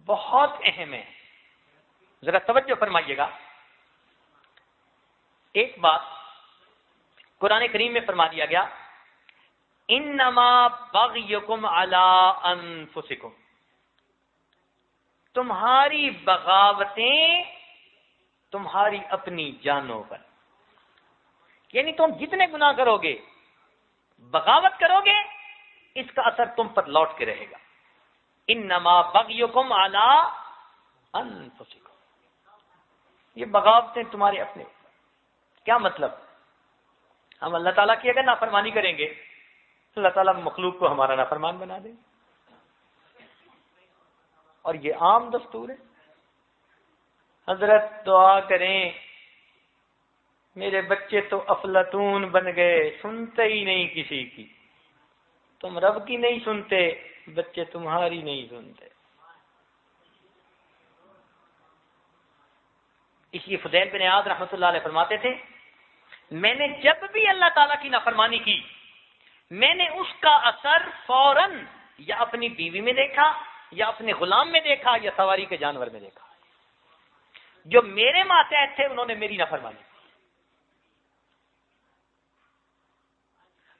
بہت اہم ہیں، ذرا توجہ فرمائیے گا. ایک بات قرآن کریم میں فرما دیا گیا، انما بغیکم علی انفسکم، تمہاری بغاوتیں تمہاری اپنی جانوں پر. یعنی تم جتنے گناہ کرو گے، بغاوت کرو گے، اس کا اثر تم پر لوٹ کے رہے گا. انما بغیکم علی انفسکم، یہ بغاوتیں تمہارے اپنے. کیا مطلب؟ ہم اللہ تعالیٰ کی اگر نافرمانی کریں گے اللہ تعالیٰ مخلوق کو ہمارا نافرمان بنا دیں گے، اور یہ عام دستور ہے. حضرت دعا کریں میرے بچے تو افلاطون بن گئے، سنتے ہی نہیں کسی کی. تم رب کی نہیں سنتے، بچے تمہاری نہیں سنتے. اس لیے فضیل بن عیاض رحمۃ اللہ علیہ فرماتے تھے، میں نے جب بھی اللہ تعالیٰ کی نافرمانی کی میں نے اس کا اثر فوراً یا اپنی بیوی میں دیکھا یا اپنے غلام میں دیکھا یا سواری کے جانور میں دیکھا. جو میرے ماتحت تھے انہوں نے میری نافرمانی کی.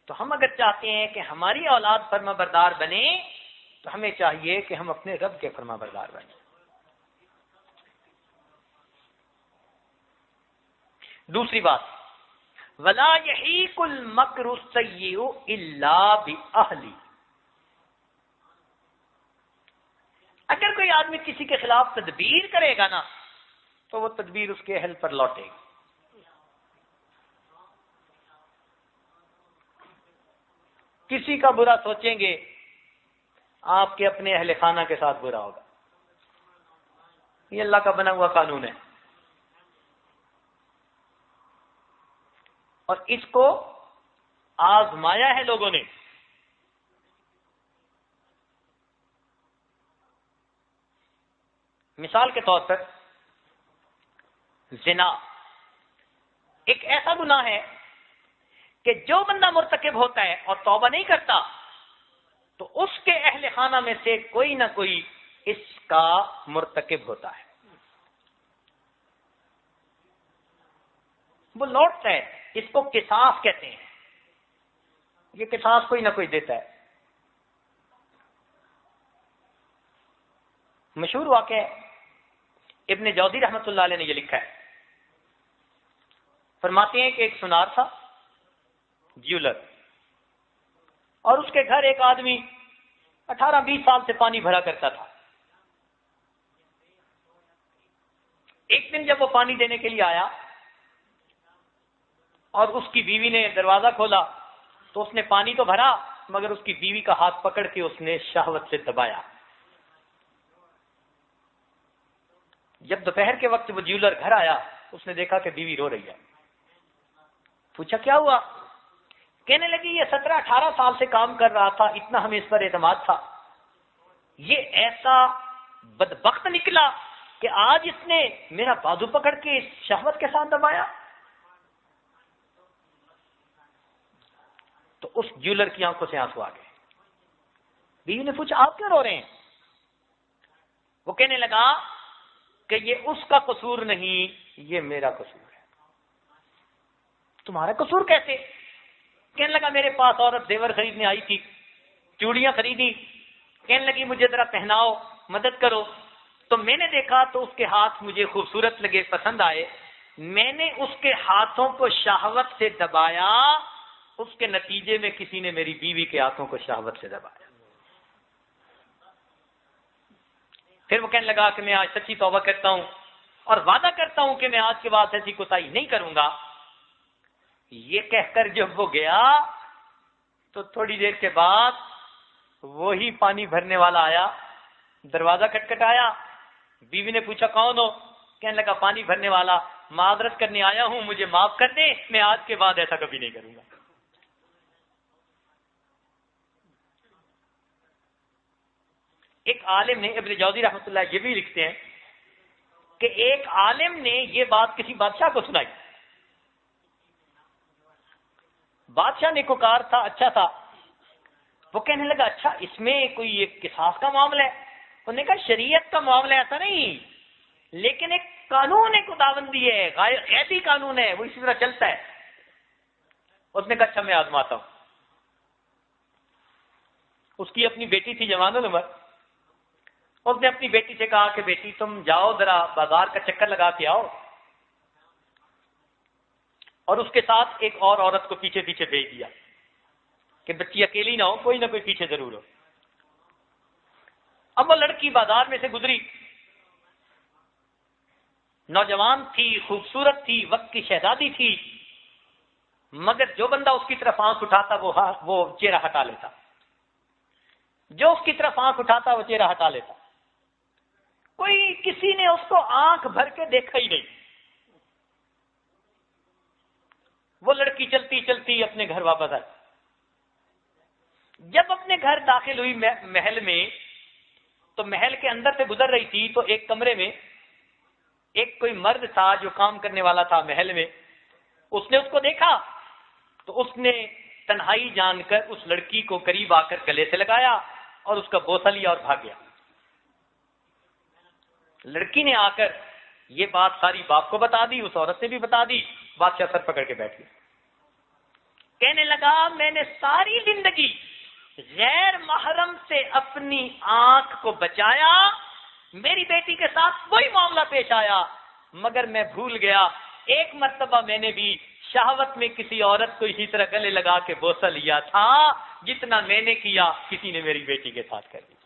تو ہم اگر چاہتے ہیں کہ ہماری اولاد فرما بردار بنے تو ہمیں چاہیے کہ ہم اپنے رب کے فرما بردار بنیں. دوسری بات، وَلَا يَحِيقُ الْمَكْرُ السَّيِّئُ إِلَّا بِأَهْلِهِ. اگر کوئی آدمی کسی کے خلاف تدبیر کرے گا نا تو وہ تدبیر اس کے اہل پر لوٹے گی. کسی کا برا سوچیں گے آپ کے اپنے اہل خانہ کے ساتھ برا ہوگا. یہ اللہ کا بنا ہوا قانون ہے، اور اس کو آزمایا ہے لوگوں نے. مثال کے طور پر زنا ایک ایسا گناہ ہے کہ جو بندہ مرتکب ہوتا ہے اور توبہ نہیں کرتا تو اس کے اہل خانہ میں سے کوئی نہ کوئی اس کا مرتکب ہوتا ہے. وہ لوٹتا ہے، اس کو قصاص کہتے ہیں. یہ قصاص کوئی نہ کوئی دیتا ہے. مشہور واقعہ ہے، ابن جوزی رحمۃ اللہ علیہ نے یہ لکھا ہے. فرماتے ہیں کہ ایک سنار تھا، جیولر، اور اس کے گھر ایک آدمی 18-20 سال سے پانی بھرا کرتا تھا. ایک دن جب وہ پانی دینے کے لیے آیا اور اس کی بیوی نے دروازہ کھولا تو اس نے پانی تو بھرا مگر اس کی بیوی کا ہاتھ پکڑ کے اس نے شہوت سے دبایا. جب دوپہر کے وقت وہ جیولر گھر آیا اس نے دیکھا کہ بیوی رو رہی ہے. پوچھا کیا ہوا؟ کہنے لگی یہ 17-18 سال سے کام کر رہا تھا، اتنا ہمیں اس پر اعتماد تھا، یہ ایسا بدبخت نکلا کہ آج اس نے میرا بازو پکڑ کے اس شہوت کے ساتھ دبایا۔ تو اس جیولر کی آنکھوں سے آنسو آ گئے۔ بیوی نے پوچھا آپ کیوں رو رہے ہیں؟ وہ کہنے لگا کہ یہ اس کا قصور نہیں، یہ میرا قصور ہے۔ تمہارا قصور کیسے؟ کہنے لگا میرے پاس عورت زیور خریدنے آئی تھی، چوڑیاں خریدی، کہنے لگی مجھے ذرا پہناؤ، مدد کرو، تو میں نے دیکھا تو اس کے ہاتھ مجھے خوبصورت لگے، پسند آئے، میں نے اس کے ہاتھوں کو شہوت سے دبایا، اس کے نتیجے میں کسی نے میری بیوی کے ہاتھوں کو شہوت سے دبایا۔ پھر وہ کہنے لگا کہ میں آج سچی توبہ کرتا ہوں اور وعدہ کرتا ہوں کہ میں آج کے بعد ایسی کوتاہی نہیں کروں گا۔ یہ کہہ کر جب وہ گیا تو تھوڑی دیر کے بعد وہی پانی بھرنے والا آیا، دروازہ کھٹکھٹایا، بیوی نے پوچھا کون ہو؟ کہنے لگا پانی بھرنے والا، معذرت کرنے آیا ہوں، مجھے معاف کر دیں، میں آج کے بعد ایسا کبھی نہیں کروں گا۔ ایک عالم نے، ابن جوزی رحمۃ اللہ یہ بھی لکھتے ہیں کہ ایک عالم نے یہ بات کسی بادشاہ کو سنائی۔ بادشاہ نے کوکار تھا، اچھا تھا، وہ کہنے لگا اچھا اس میں کوئی ایک قصاص کا معاملہ ہے؟ انہوں نے کہا شریعت کا معاملہ ایسا نہیں، لیکن ایک قانون ہے، خداوند دی ہے، غیبی قانون ہے، وہ اسی طرح چلتا ہے۔ اس نے کہا اچھا میں آزماتا ہوں۔ اس کی اپنی بیٹی تھی جوان العمر، اس نے اپنی بیٹی سے کہا کہ بیٹی تم جاؤ ذرا بازار کا چکر لگا کے آؤ، اور اس کے ساتھ ایک اور عورت کو پیچھے پیچھے بھیج دیا کہ بچی اکیلی نہ ہو، کوئی نہ کوئی پیچھے ضرور ہو۔ اب وہ لڑکی بازار میں سے گزری، نوجوان تھی، خوبصورت تھی، وقت کی شہزادی تھی، مگر جو بندہ اس کی طرف آنکھ اٹھاتا وہ چہرہ ہٹا لیتا، جو اس کی طرف آنکھ اٹھاتا وہ چہرہ ہٹا لیتا، کوئی کسی نے اس کو آنکھ بھر کے دیکھا ہی نہیں۔ وہ لڑکی چلتی چلتی اپنے گھر واپس آئی۔ جب اپنے گھر داخل ہوئی محل میں، تو محل کے اندر سے گزر رہی تھی تو ایک کمرے میں ایک کوئی مرد تھا جو کام کرنے والا تھا محل میں، اس نے اس کو دیکھا تو اس نے تنہائی جان کر اس لڑکی کو قریب آ کر گلے سے لگایا اور اس کا بوسہ لیا اور بھاگ گیا۔ لڑکی نے آ کر یہ بات ساری باپ کو بتا دی، اس عورت نے بھی بتا دی، بادشاہ سر پکڑ کے بیٹھ گیا۔ کہنے لگا میں نے ساری زندگی غیر محرم سے اپنی آنکھ کو بچایا، میری بیٹی کے ساتھ وہی معاملہ پیش آیا، مگر میں بھول گیا ایک مرتبہ میں نے بھی شہوت میں کسی عورت کو اسی طرح گلے لگا کے بوسہ لیا تھا، جتنا میں نے کیا کسی نے میری بیٹی کے ساتھ کر دیا۔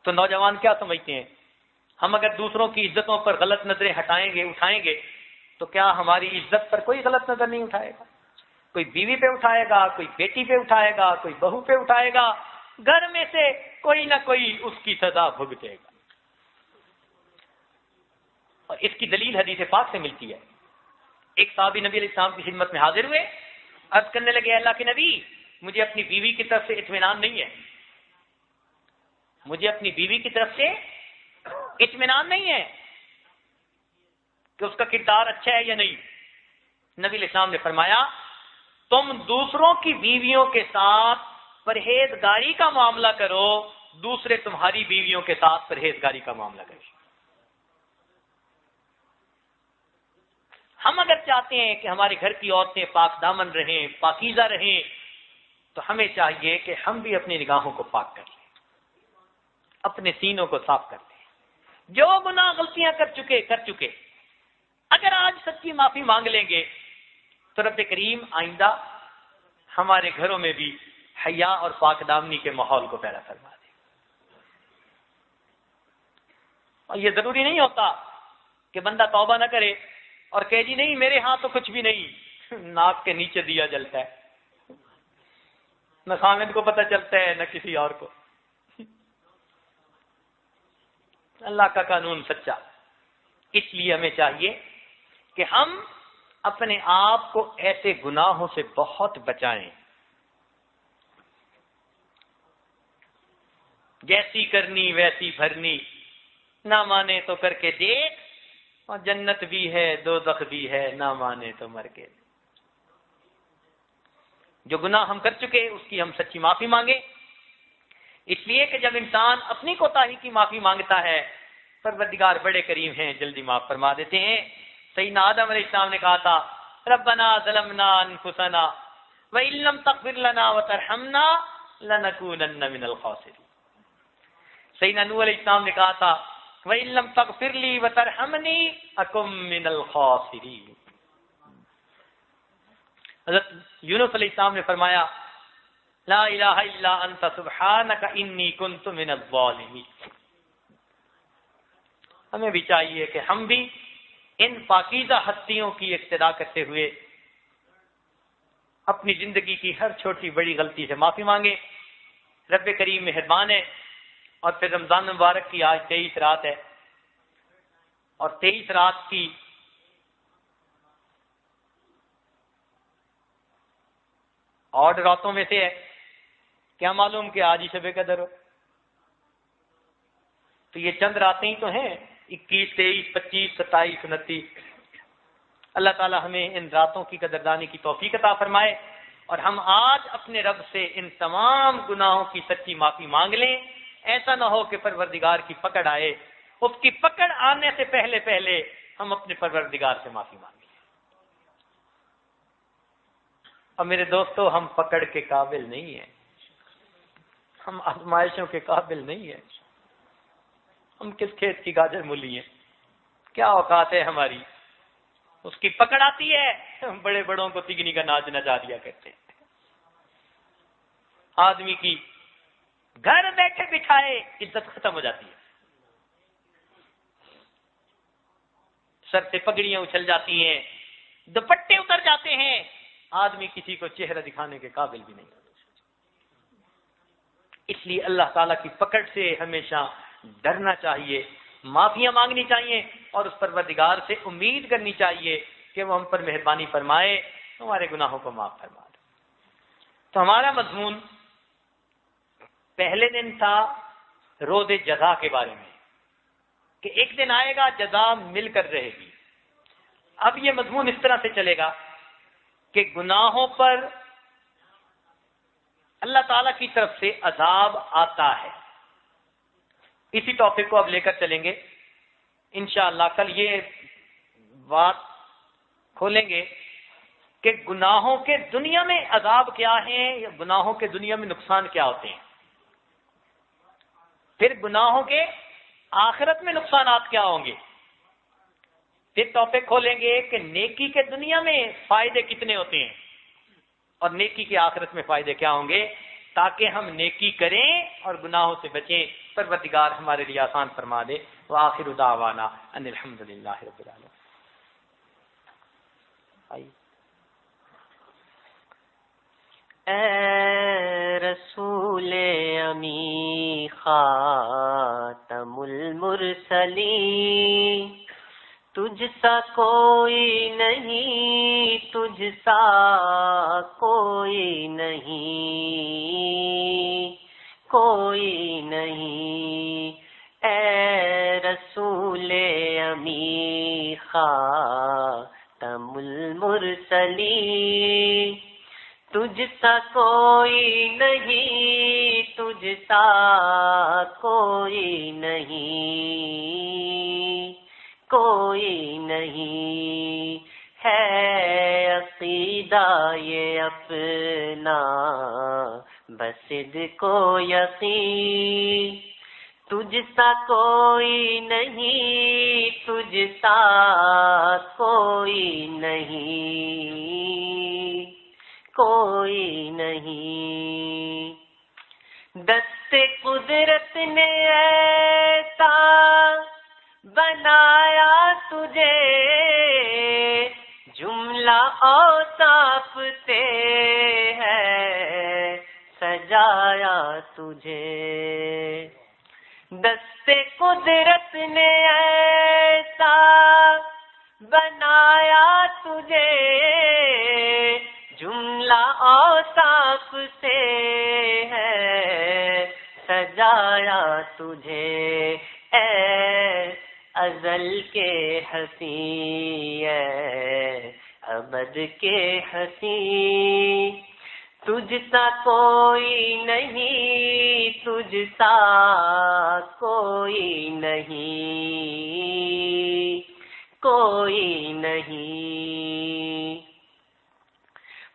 تو نوجوان کیا سمجھتے ہیں؟ ہم اگر دوسروں کی عزتوں پر غلط نظریں ہٹائیں گے، اٹھائیں گے، تو کیا ہماری عزت پر کوئی غلط نظر نہیں اٹھائے گا؟ کوئی بیوی پہ اٹھائے گا، کوئی بیٹی پہ اٹھائے گا، کوئی بہو پہ اٹھائے گا، گھر میں سے کوئی نہ کوئی اس کی سزا بھگتے گا۔ اور اس کی دلیل حدیث پاک سے ملتی ہے۔ ایک صحابی نبی علیہ السلام کی خدمت میں حاضر ہوئے، عرض کرنے لگے اللہ کے نبی مجھے اپنی بیوی کی طرف سے اطمینان نہیں ہے، مجھے اپنی بیوی کی طرف سے اطمینان نہیں ہے کہ اس کا کردار اچھا ہے یا نہیں۔ نبی علیہ السلام نے فرمایا تم دوسروں کی بیویوں کے ساتھ پرہیزگاری کا معاملہ کرو، دوسرے تمہاری بیویوں کے ساتھ پرہیزگاری کا معاملہ کریں۔ ہم اگر چاہتے ہیں کہ ہمارے گھر کی عورتیں پاک دامن رہیں، پاکیزہ رہیں، تو ہمیں چاہیے کہ ہم بھی اپنی نگاہوں کو پاک کر لیں، اپنے سینوں کو صاف کر لیں۔ جو گناہ غلطیاں کر چکے اگر آج سچی معافی مانگ لیں گے تو رب کریم آئندہ ہمارے گھروں میں بھی حیا اور پاک دامنی کے ماحول کو پیدا فرما دے۔ اور یہ ضروری نہیں ہوتا کہ بندہ توبہ نہ کرے اور کہے جی نہیں میرے ہاں تو کچھ بھی نہیں، ناک کے نیچے دیا جلتا ہے، نہ خامد کو پتہ چلتا ہے نہ کسی اور کو۔ اللہ کا قانون سچا، اس لیے ہمیں چاہیے کہ ہم اپنے آپ کو ایسے گناہوں سے بہت بچائیں. جیسی کرنی ویسی بھرنی، نہ مانے تو کر کے دیکھ، اور جنت بھی ہے دوزخ بھی ہے، نہ مانے تو مر کے. جو گناہ ہم کر چکے اس کی ہم سچی معافی مانگیں، اس لیے کہ جب انسان اپنی کوتاہی کی معافی مانگتا ہے پروردگار بڑے کریم ہیں، جلدی معاف فرما دیتے ہیں. سیدنا آدم علیہ السلام نے کہا تھا ربنا ظلمنا انفسنا وان لم تغفر لنا وترحمنا لنکونن من الخاسرین. سیدنا نوح علیہ السلام نے کہا تھا وان لم تغفر لی وترحمنی اکن من الخاسرین. حضرت یونس علیہ السلام نے فرمایا لا الہ الا انت سبحانک انی کنت من الظالمین. ہمیں بھی چاہیے کہ ہم بھی ان پاکیزہ ہستیوں کی اقتدا کرتے ہوئے اپنی زندگی کی ہر چھوٹی بڑی غلطی سے معافی مانگیں. رب کریم مہربان ہے. اور پھر رمضان مبارک کی آج 23 رات ہے، اور 23 رات کی اور راتوں میں سے ہے. کیا معلوم کہ آج ہی شب قدر ہو. تو یہ چند راتیں ہی تو ہیں، 21 23 25 27 29. اللہ تعالی ہمیں ان راتوں کی قدردانی کی توفیق عطا فرمائے، اور ہم آج اپنے رب سے ان تمام گناہوں کی سچی معافی مانگ لیں. ایسا نہ ہو کہ پروردگار کی پکڑ آئے، اس کی پکڑ آنے سے پہلے پہلے ہم اپنے پروردگار سے معافی مانگیں. اور میرے دوستو، ہم پکڑ کے قابل نہیں ہیں، ہم آزمائشوں کے قابل نہیں ہیں. ہم کس کھیت کی گاجر مولی ہیں؟ کیا اوقات ہے ہماری؟ اس کی پکڑ آتی ہے، ہم بڑے بڑوں کو تگنی کا ناچ نچا دیا کرتے ہیں. آدمی کی گھر بیٹھے بٹھائے عزت ختم ہو جاتی ہے، سر سے پگڑیاں اچھل جاتی ہیں، دوپٹے اتر جاتے ہیں، آدمی کسی کو چہرہ دکھانے کے قابل بھی نہیں. اس لیے اللہ تعالیٰ کی پکڑ سے ہمیشہ ڈرنا چاہیے، معافیاں مانگنی چاہیے، اور اس پروردگار سے امید کرنی چاہیے کہ وہ ہم پر مہربانی فرمائے، ہمارے گناہوں کو معاف فرما دے. تو ہمارا مضمون پہلے دن تھا روز جزا کے بارے میں، کہ ایک دن آئے گا جزا مل کر رہے گی. اب یہ مضمون اس طرح سے چلے گا کہ گناہوں پر اللہ تعالی کی طرف سے عذاب آتا ہے. اسی ٹاپک کو اب لے کر چلیں گے انشاءاللہ. کل یہ بات کھولیں گے کہ گناہوں کے دنیا میں عذاب کیا ہیں، یا گناہوں کے دنیا میں نقصان کیا ہوتے ہیں. پھر گناہوں کے آخرت میں نقصانات کیا ہوں گے. پھر ٹاپک کھولیں گے کہ نیکی کے دنیا میں فائدے کتنے ہوتے ہیں، اور نیکی کے آخرت میں فائدے کیا ہوں گے، تاکہ ہم نیکی کریں اور گناہوں سے بچیں. پروردگار ہمارے لیے آسان فرما دے. وآخر دعوانا ان الحمدللہ رب العالمین. اے رسول امی خاتم المرسلین، تجھ سا کوئی نہیں، تجھ سا کوئی نہیں، کوئی نہیں. اے رسول امی خاتم المرسلین، تجھ سا کوئی نہیں، تجھ سا کوئی نہیں، کوئی نہیں. ہے عقیدہ یہ اپنا بس کو یقین، تجھ سا کوئی نہیں، تجھ سا کوئی نہیں، کوئی نہیں. دست قدرت نے ایسا بنایا تجھے، جملہ اوصاف سے ہے سجایا تجھے. دست قدرت نے ایسا بنایا تجھے جملہ اوصاف سے ہے سجایا تجھے اے ازل کے ہنسی اے ابد کے ہنسی تجھ سا کوئی نہیں تجھ سا کوئی نہیں کوئی نہیں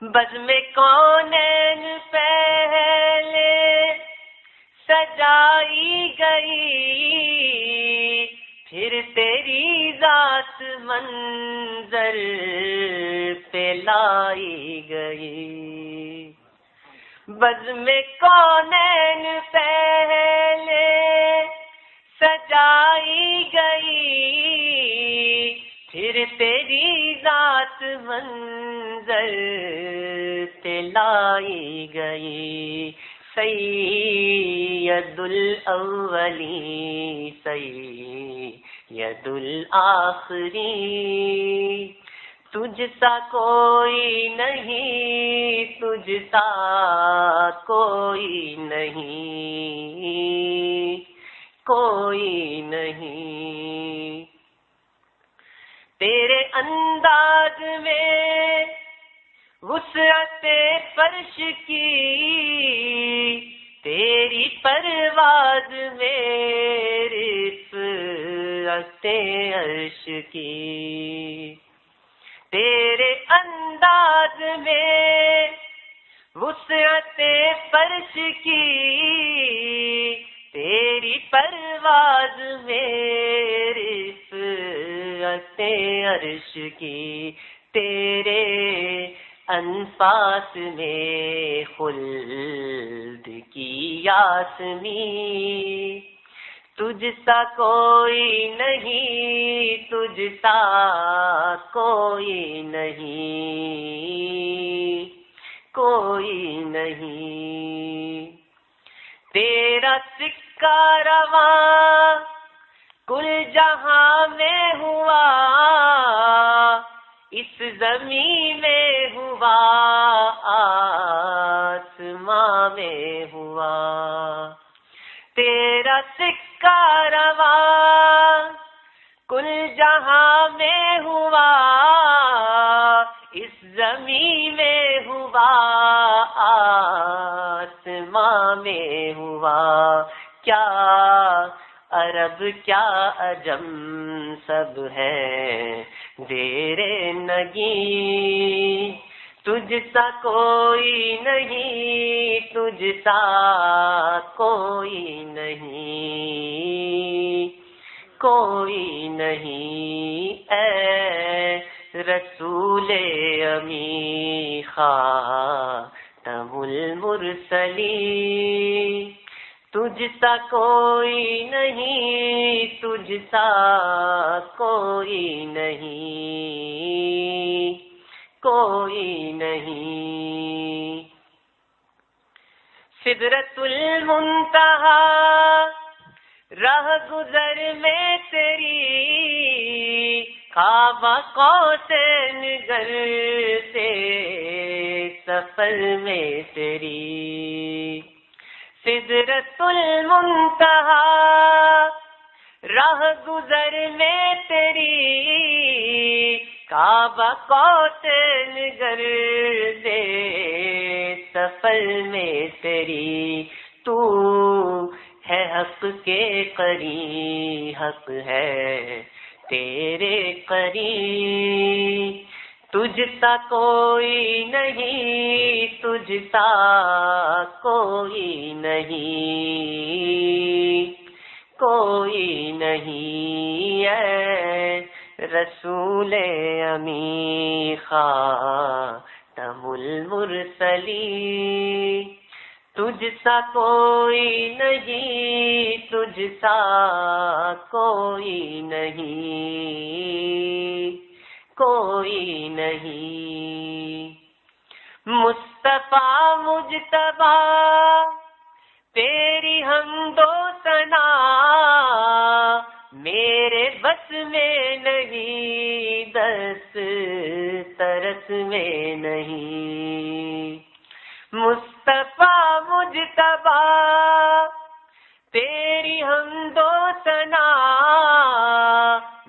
بزم کونین پہلے سجائی گئی پھر تیری ذات منظر پہ لائی گئی بزم کونین پہلے سجائی گئی پھر تیری ذات منظر پہ لائی گئی سید الاولی سید الآخری تجھ سا کوئی نہیں تجھ سا کوئی نہیں کوئی نہیں تیرے انداز میں وسعت فرش کی تیری پرواز میں رفعت عرش کی تیرے انداز میں وسعت فرش کی تیری پرواز میں رفعت عرش کی تیرے انفاس میں خلد کی یاسمی تجھ سا کوئی نہیں تجھ سا کوئی نہیں کوئی نہیں تیرا سکہ رواں کل جہاں میں ہوا اس زمین میں ہوا آسماں میں ہوا تیرا سکہ رواں کل جہاں میں ہوا اس زمین میں ہوا آسماں میں ہوا کیا عرب کیا عجم سب ہے دیرے نگی تجھ سا کوئی نہیں تجھ سا کوئی نہیں کوئی نہیں اے رسول امی خاتم المرسلین تجھ سا کوئی نہیں تجھ سا کوئی نہیں کوئی نہیں سدرۃ المنتہا راہ گزر میں تیری کعبہ قوسین گر سے سفر میں تیری سدرۃ المنتہا راہ گزر میں تیری کعبہ قوسین گر سے سفر میں تیری تو ہے حق کے قریب حق ہے تیرے قریب تجھ سا کوئی نہیں تجھ سا کوئی نہیں کوئی نہیں اے رسول امی خاتم المرسلین تجھ سا کوئی نہیں تجھ سا کوئی نہیں کوئی نہیں مصطفیٰ مجتبیٰ تیری حمد و ثنا میرے بس میں نہیں دست ترس میں نہیں. مصطفیٰ مجتبیٰ تیری حمد و ثنا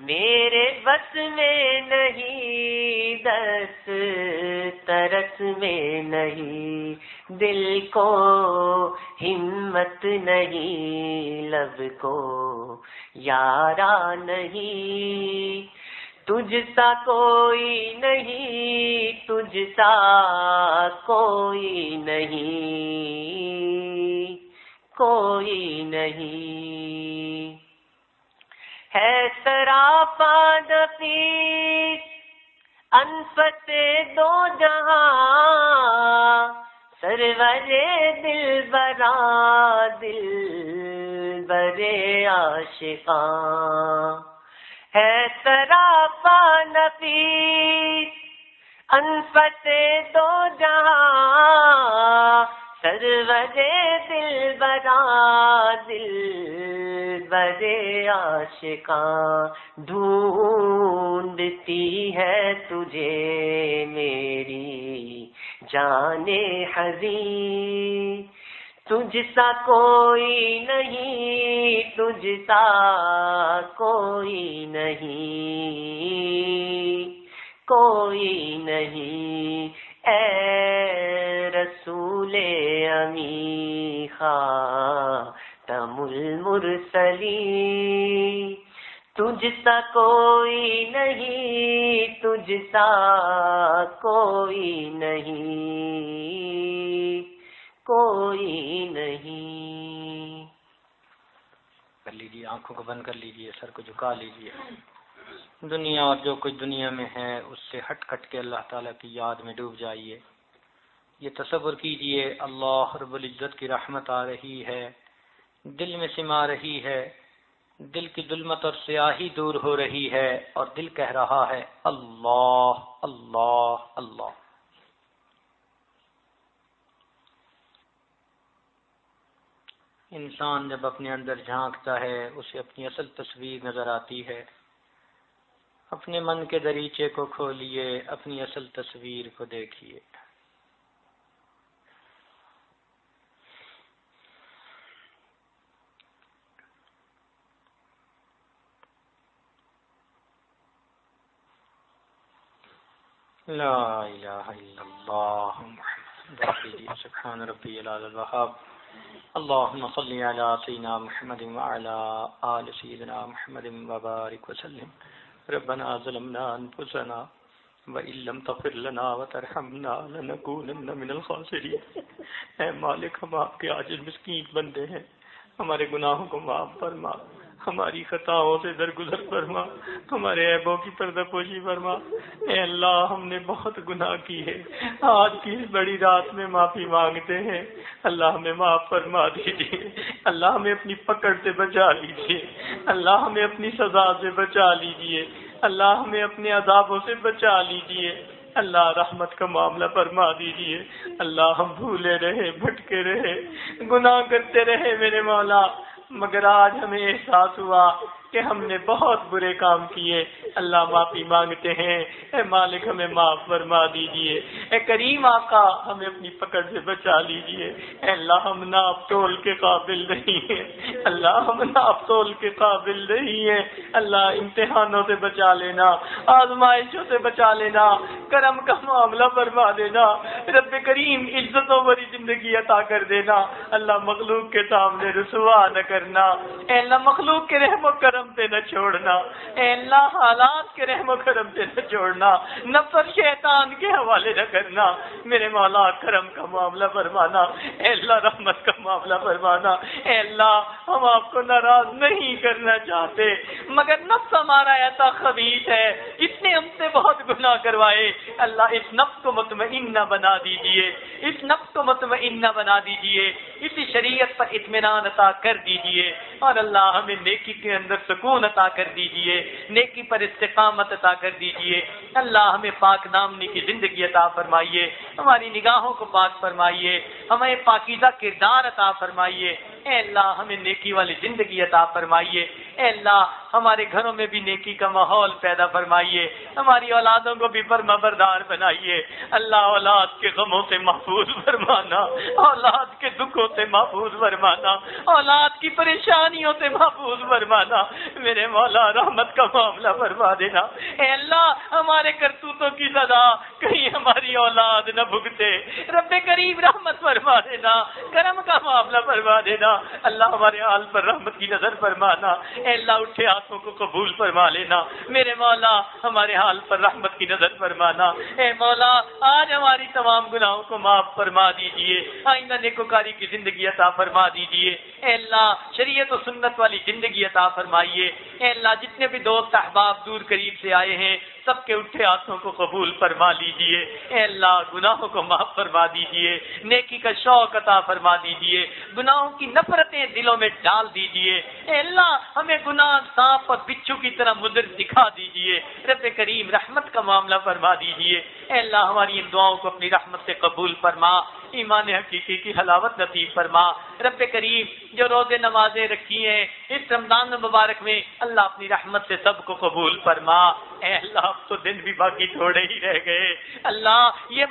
میرے بس میں نہیں، دست ترس میں نہیں. دل کو ہمت نہیں، لب کو یارا نہیں، تجھ سا کوئی نہیں، تجھ سا کوئی نہیں، کوئی نہیں. ہے سراپا نفیس انفس دو جہاں، سرور دل برا دل برے عاشقاں. ہے سراپا نفیس انفس دو جہاں، سرور دل برا دل برے عاشقاں. ڈھونڈتی ہے تجھے میری جان حزین، تجھ سا کوئی نہیں، تجھ سا کوئی نہیں، کوئی نہیں. اے رسول امی خاتم المرسلین، تجھ سا کوئی نہیں، تجھ سا کوئی نہیں، کوئی نہیں. کر لیجیے، آنکھوں کو بند کر لیجیے، سر کو جھکا لیجیے. دنیا اور جو کچھ دنیا میں ہے اس سے ہٹ کٹ کے اللہ تعالیٰ کی یاد میں ڈوب جائیے. یہ تصور کیجئے اللہ رب العزت کی رحمت آ رہی ہے، دل میں سما رہی ہے، دل کی ظلمت اور سیاہی دور ہو رہی ہے، اور دل کہہ رہا ہے اللہ اللہ اللہ. انسان جب اپنے اندر جھانکتا ہے اسے اپنی اصل تصویر نظر آتی ہے. اپنے من کے دریچے کو کھولیے، اپنی اصل تصویر کو دیکھیے. لا الہ الا اللہ محمد رسول اللہ. سبحان ربی العلی الوہاب. اللہم صلی علی سیدنا محمد وعلی آل سیدنا محمد وبارک وسلم. ربنا ظلمنا انفسنا وَإِن لَّمْ تَغْفِرْ لَنَا وَتَرْحَمْنَا لَنَكُونَنَّ مِنَ الْخَاسِرِينَ. اے مالک، ہم آپ کے عاجز مسکین بندے ہیں، ہمارے گناہوں کو معاف فرما، ہماری خطاؤں سے درگزر فرما، ہمارے عیبوں کی پردہ پوشی فرما. اے اللہ، ہم نے بہت گناہ کی ہے، آج کی اس بڑی رات میں معافی مانگتے ہیں. اللہ ہمیں معاف فرما دیجیے. اللہ ہمیں اپنی پکڑ سے بچا لیجیے. اللہ ہمیں اپنی سزا سے بچا لیجیے. اللہ ہمیں اپنے عذابوں سے بچا لیجیے. اللہ رحمت کا معاملہ فرما دیجیے. اللہ ہم بھولے رہے، بھٹکے رہے، گناہ کرتے رہے میرے مولا، مگر آج ہمیں احساس ہوا کہ ہم نے بہت برے کام کیے. اللہ معافی مانگتے ہیں. اے مالک، ہمیں معاف فرما دیجیے. اے کریم آقا، ہمیں اپنی پکڑ سے بچا لیجیے. اے اللہ، ہم ناپ تول کے قابل نہیں ہیں. اللہ، ہم ناپ تول کے قابل نہیں ہیں. اللہ، امتحانوں سے بچا لینا، آزمائشوں سے بچا لینا، کرم کا معاملہ فرما دینا. رب کریم، عزتوں بری زندگی عطا کر دینا. اللہ، مخلوق کے سامنے رسوا نہ کرنا. اے اللہ، مخلوق کے رحم و کرم سے نہ چھوڑنا. اے اللہ، حالات کے رحم و کرم سے نہ چھوڑنا، نفس اور شیطان کے حوالے نہ کرنا. میرے مولا، کرم کا معاملہ فرمانا. اے اللہ، رحمت کا معاملہ فرمانا. اے اللہ، ہم آپ کو ناراض نہیں کرنا چاہتے، مگر نفس ہمارا ایسا خبیث ہے، اس نے ہم سے بہت گناہ کروائے. اللہ، اس نفس کو مطمئنہ بنا دیجئے، اس نفس کو مطمئنہ بنا دیجئے، اسی شریعت پر اطمینان عطا کر دیجئے. اور اللہ، ہمیں نیکی کے اندر سکون عطا کر دیجئے، نیکی پر استقامت عطا کر دیجئے. اللہ، ہمیں پاک دامنی کی زندگی عطا فرمائیے، ہماری نگاہوں کو پاک فرمائیے، ہمیں پاکیزہ کردار عطا فرمائیے. اے اللہ ہمیں نیکی والی زندگی عطا فرمائیے، اے اللہ ہمارے گھروں میں بھی نیکی کا ماحول پیدا فرمائیے، ہماری اولادوں کو بھی فرما بردار بنائیے، اللہ اولاد کے غموں سے محفوظ فرمانا، اولاد کے دکھوں سے محفوظ فرمانا، اولاد کی پریشانیوں سے محفوظ فرمانا، میرے مولا رحمت کا معاملہ فرما دینا، اے اللہ ہمارے کرتوتوں کی سزا کہیں ہماری اولاد نہ بھگتے، رب کریم رحمت فرما دینا، کرم کا معاملہ فرما دینا، اللہ ہمارے حال پر رحمت کی نظر فرمانا، اے اللہ اٹھے ہاتھوں کو قبول فرما لینا، میرے مولا ہمارے حال پر رحمت کی نظر فرمانا، اے مولا آج ہماری تمام گناہوں کو معاف فرما دیجئے، آئندہ نیکوکاری کی زندگی عطا فرما دیجئے، اے اللہ شریعت و سنت والی زندگی عطا فرمائیے، اے اللہ جتنے بھی دوست احباب دور قریب سے آئے ہیں سب کے اٹھے ہاتھوں کو قبول فرما لیجئے، اے اللہ گناہوں کو معاف فرما دیجئے، نیکی کا شوق عطا فرما دیجئے، گناہوں کی نفرتیں دلوں میں ڈال دیجئے، اے اللہ ہمیں گناہ سانپ اور بچھو کی طرح مضر دکھا دیجئے، رب کریم رحمت کا معاملہ فرما دیجئے، اے اللہ ہماری ان دعاؤں کو اپنی رحمت سے قبول فرما، ایمان حقیقی کی حلاوت نصیب فرما، رب کریم جو روزے نمازیں رکھی ہیں اس رمضان مبارک میں اللہ اپنی رحمت سے سب کو قبول فرما، اے اللہ اب تو دن بھی باقی تھوڑے ہی رہ گئے، اللہ یہ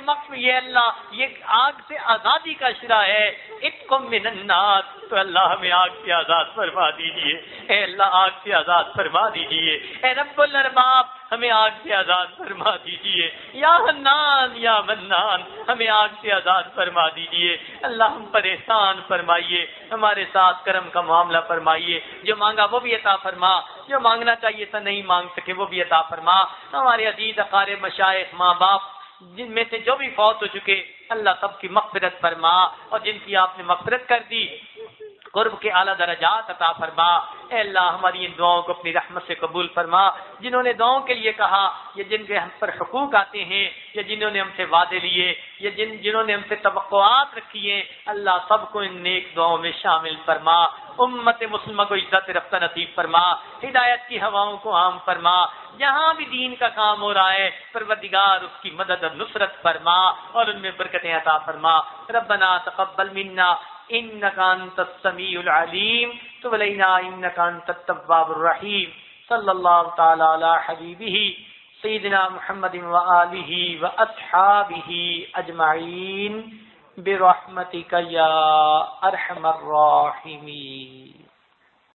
اللہ یہ آگ سے آزادی کا اشرا ہے، اتقم من النار، تو اللہ ہمیں آگ سے آزاد فرما دیجئے، اے اللہ آگ سے آزاد فرما دیجئے، اے رب الارباب ہمیں آگ سے آزاد فرما دیجئے، یا حنان یا منان ہمیں آگ سے آزاد فرما دیجئے، اللہ ہم پر احسان فرمائیے، ہمارے ساتھ کرم کا معاملہ فرمائیے، جو مانگا وہ بھی عطا فرما، جو مانگنا چاہیے تھا نہیں مانگ سکے وہ بھی عطا فرما، ہمارے عزیز اقارب مشائخ ماں باپ جن میں سے جو بھی فوت ہو چکے اللہ سب کی مغفرت فرما، اور جن کی آپ نے مغفرت کر دی قرب کے اعلیٰ درجات عطا فرما، اے اللہ ہماری ان دعاؤں کو اپنی رحمت سے قبول فرما، جنہوں نے دعاؤں کے لیے کہا یا جن کے ہم پر حقوق آتے ہیں یا جنہوں نے ہم سے وعدے لیے یا جنہوں نے ہم سے توقعات رکھی ہیں، اللہ سب کو ان نیک دعاؤں میں شامل فرما، امت مسلمہ کو عزت رفتہ نصیب فرما، ہدایت کی ہواؤں کو عام فرما، جہاں بھی دین کا کام ہو رہا ہے پروردگار اس کی مدد اور نصرت فرما اور ان میں برکتیں عطا فرما، ربنا تقبل منا انك انت السميع العليم تب علينا انك انت التواب الرحيم صلى الله تعالى على حبيبه سيدنا محمد وآله وأصحابه أجمعين برحمتك يا أرحم الراحمين.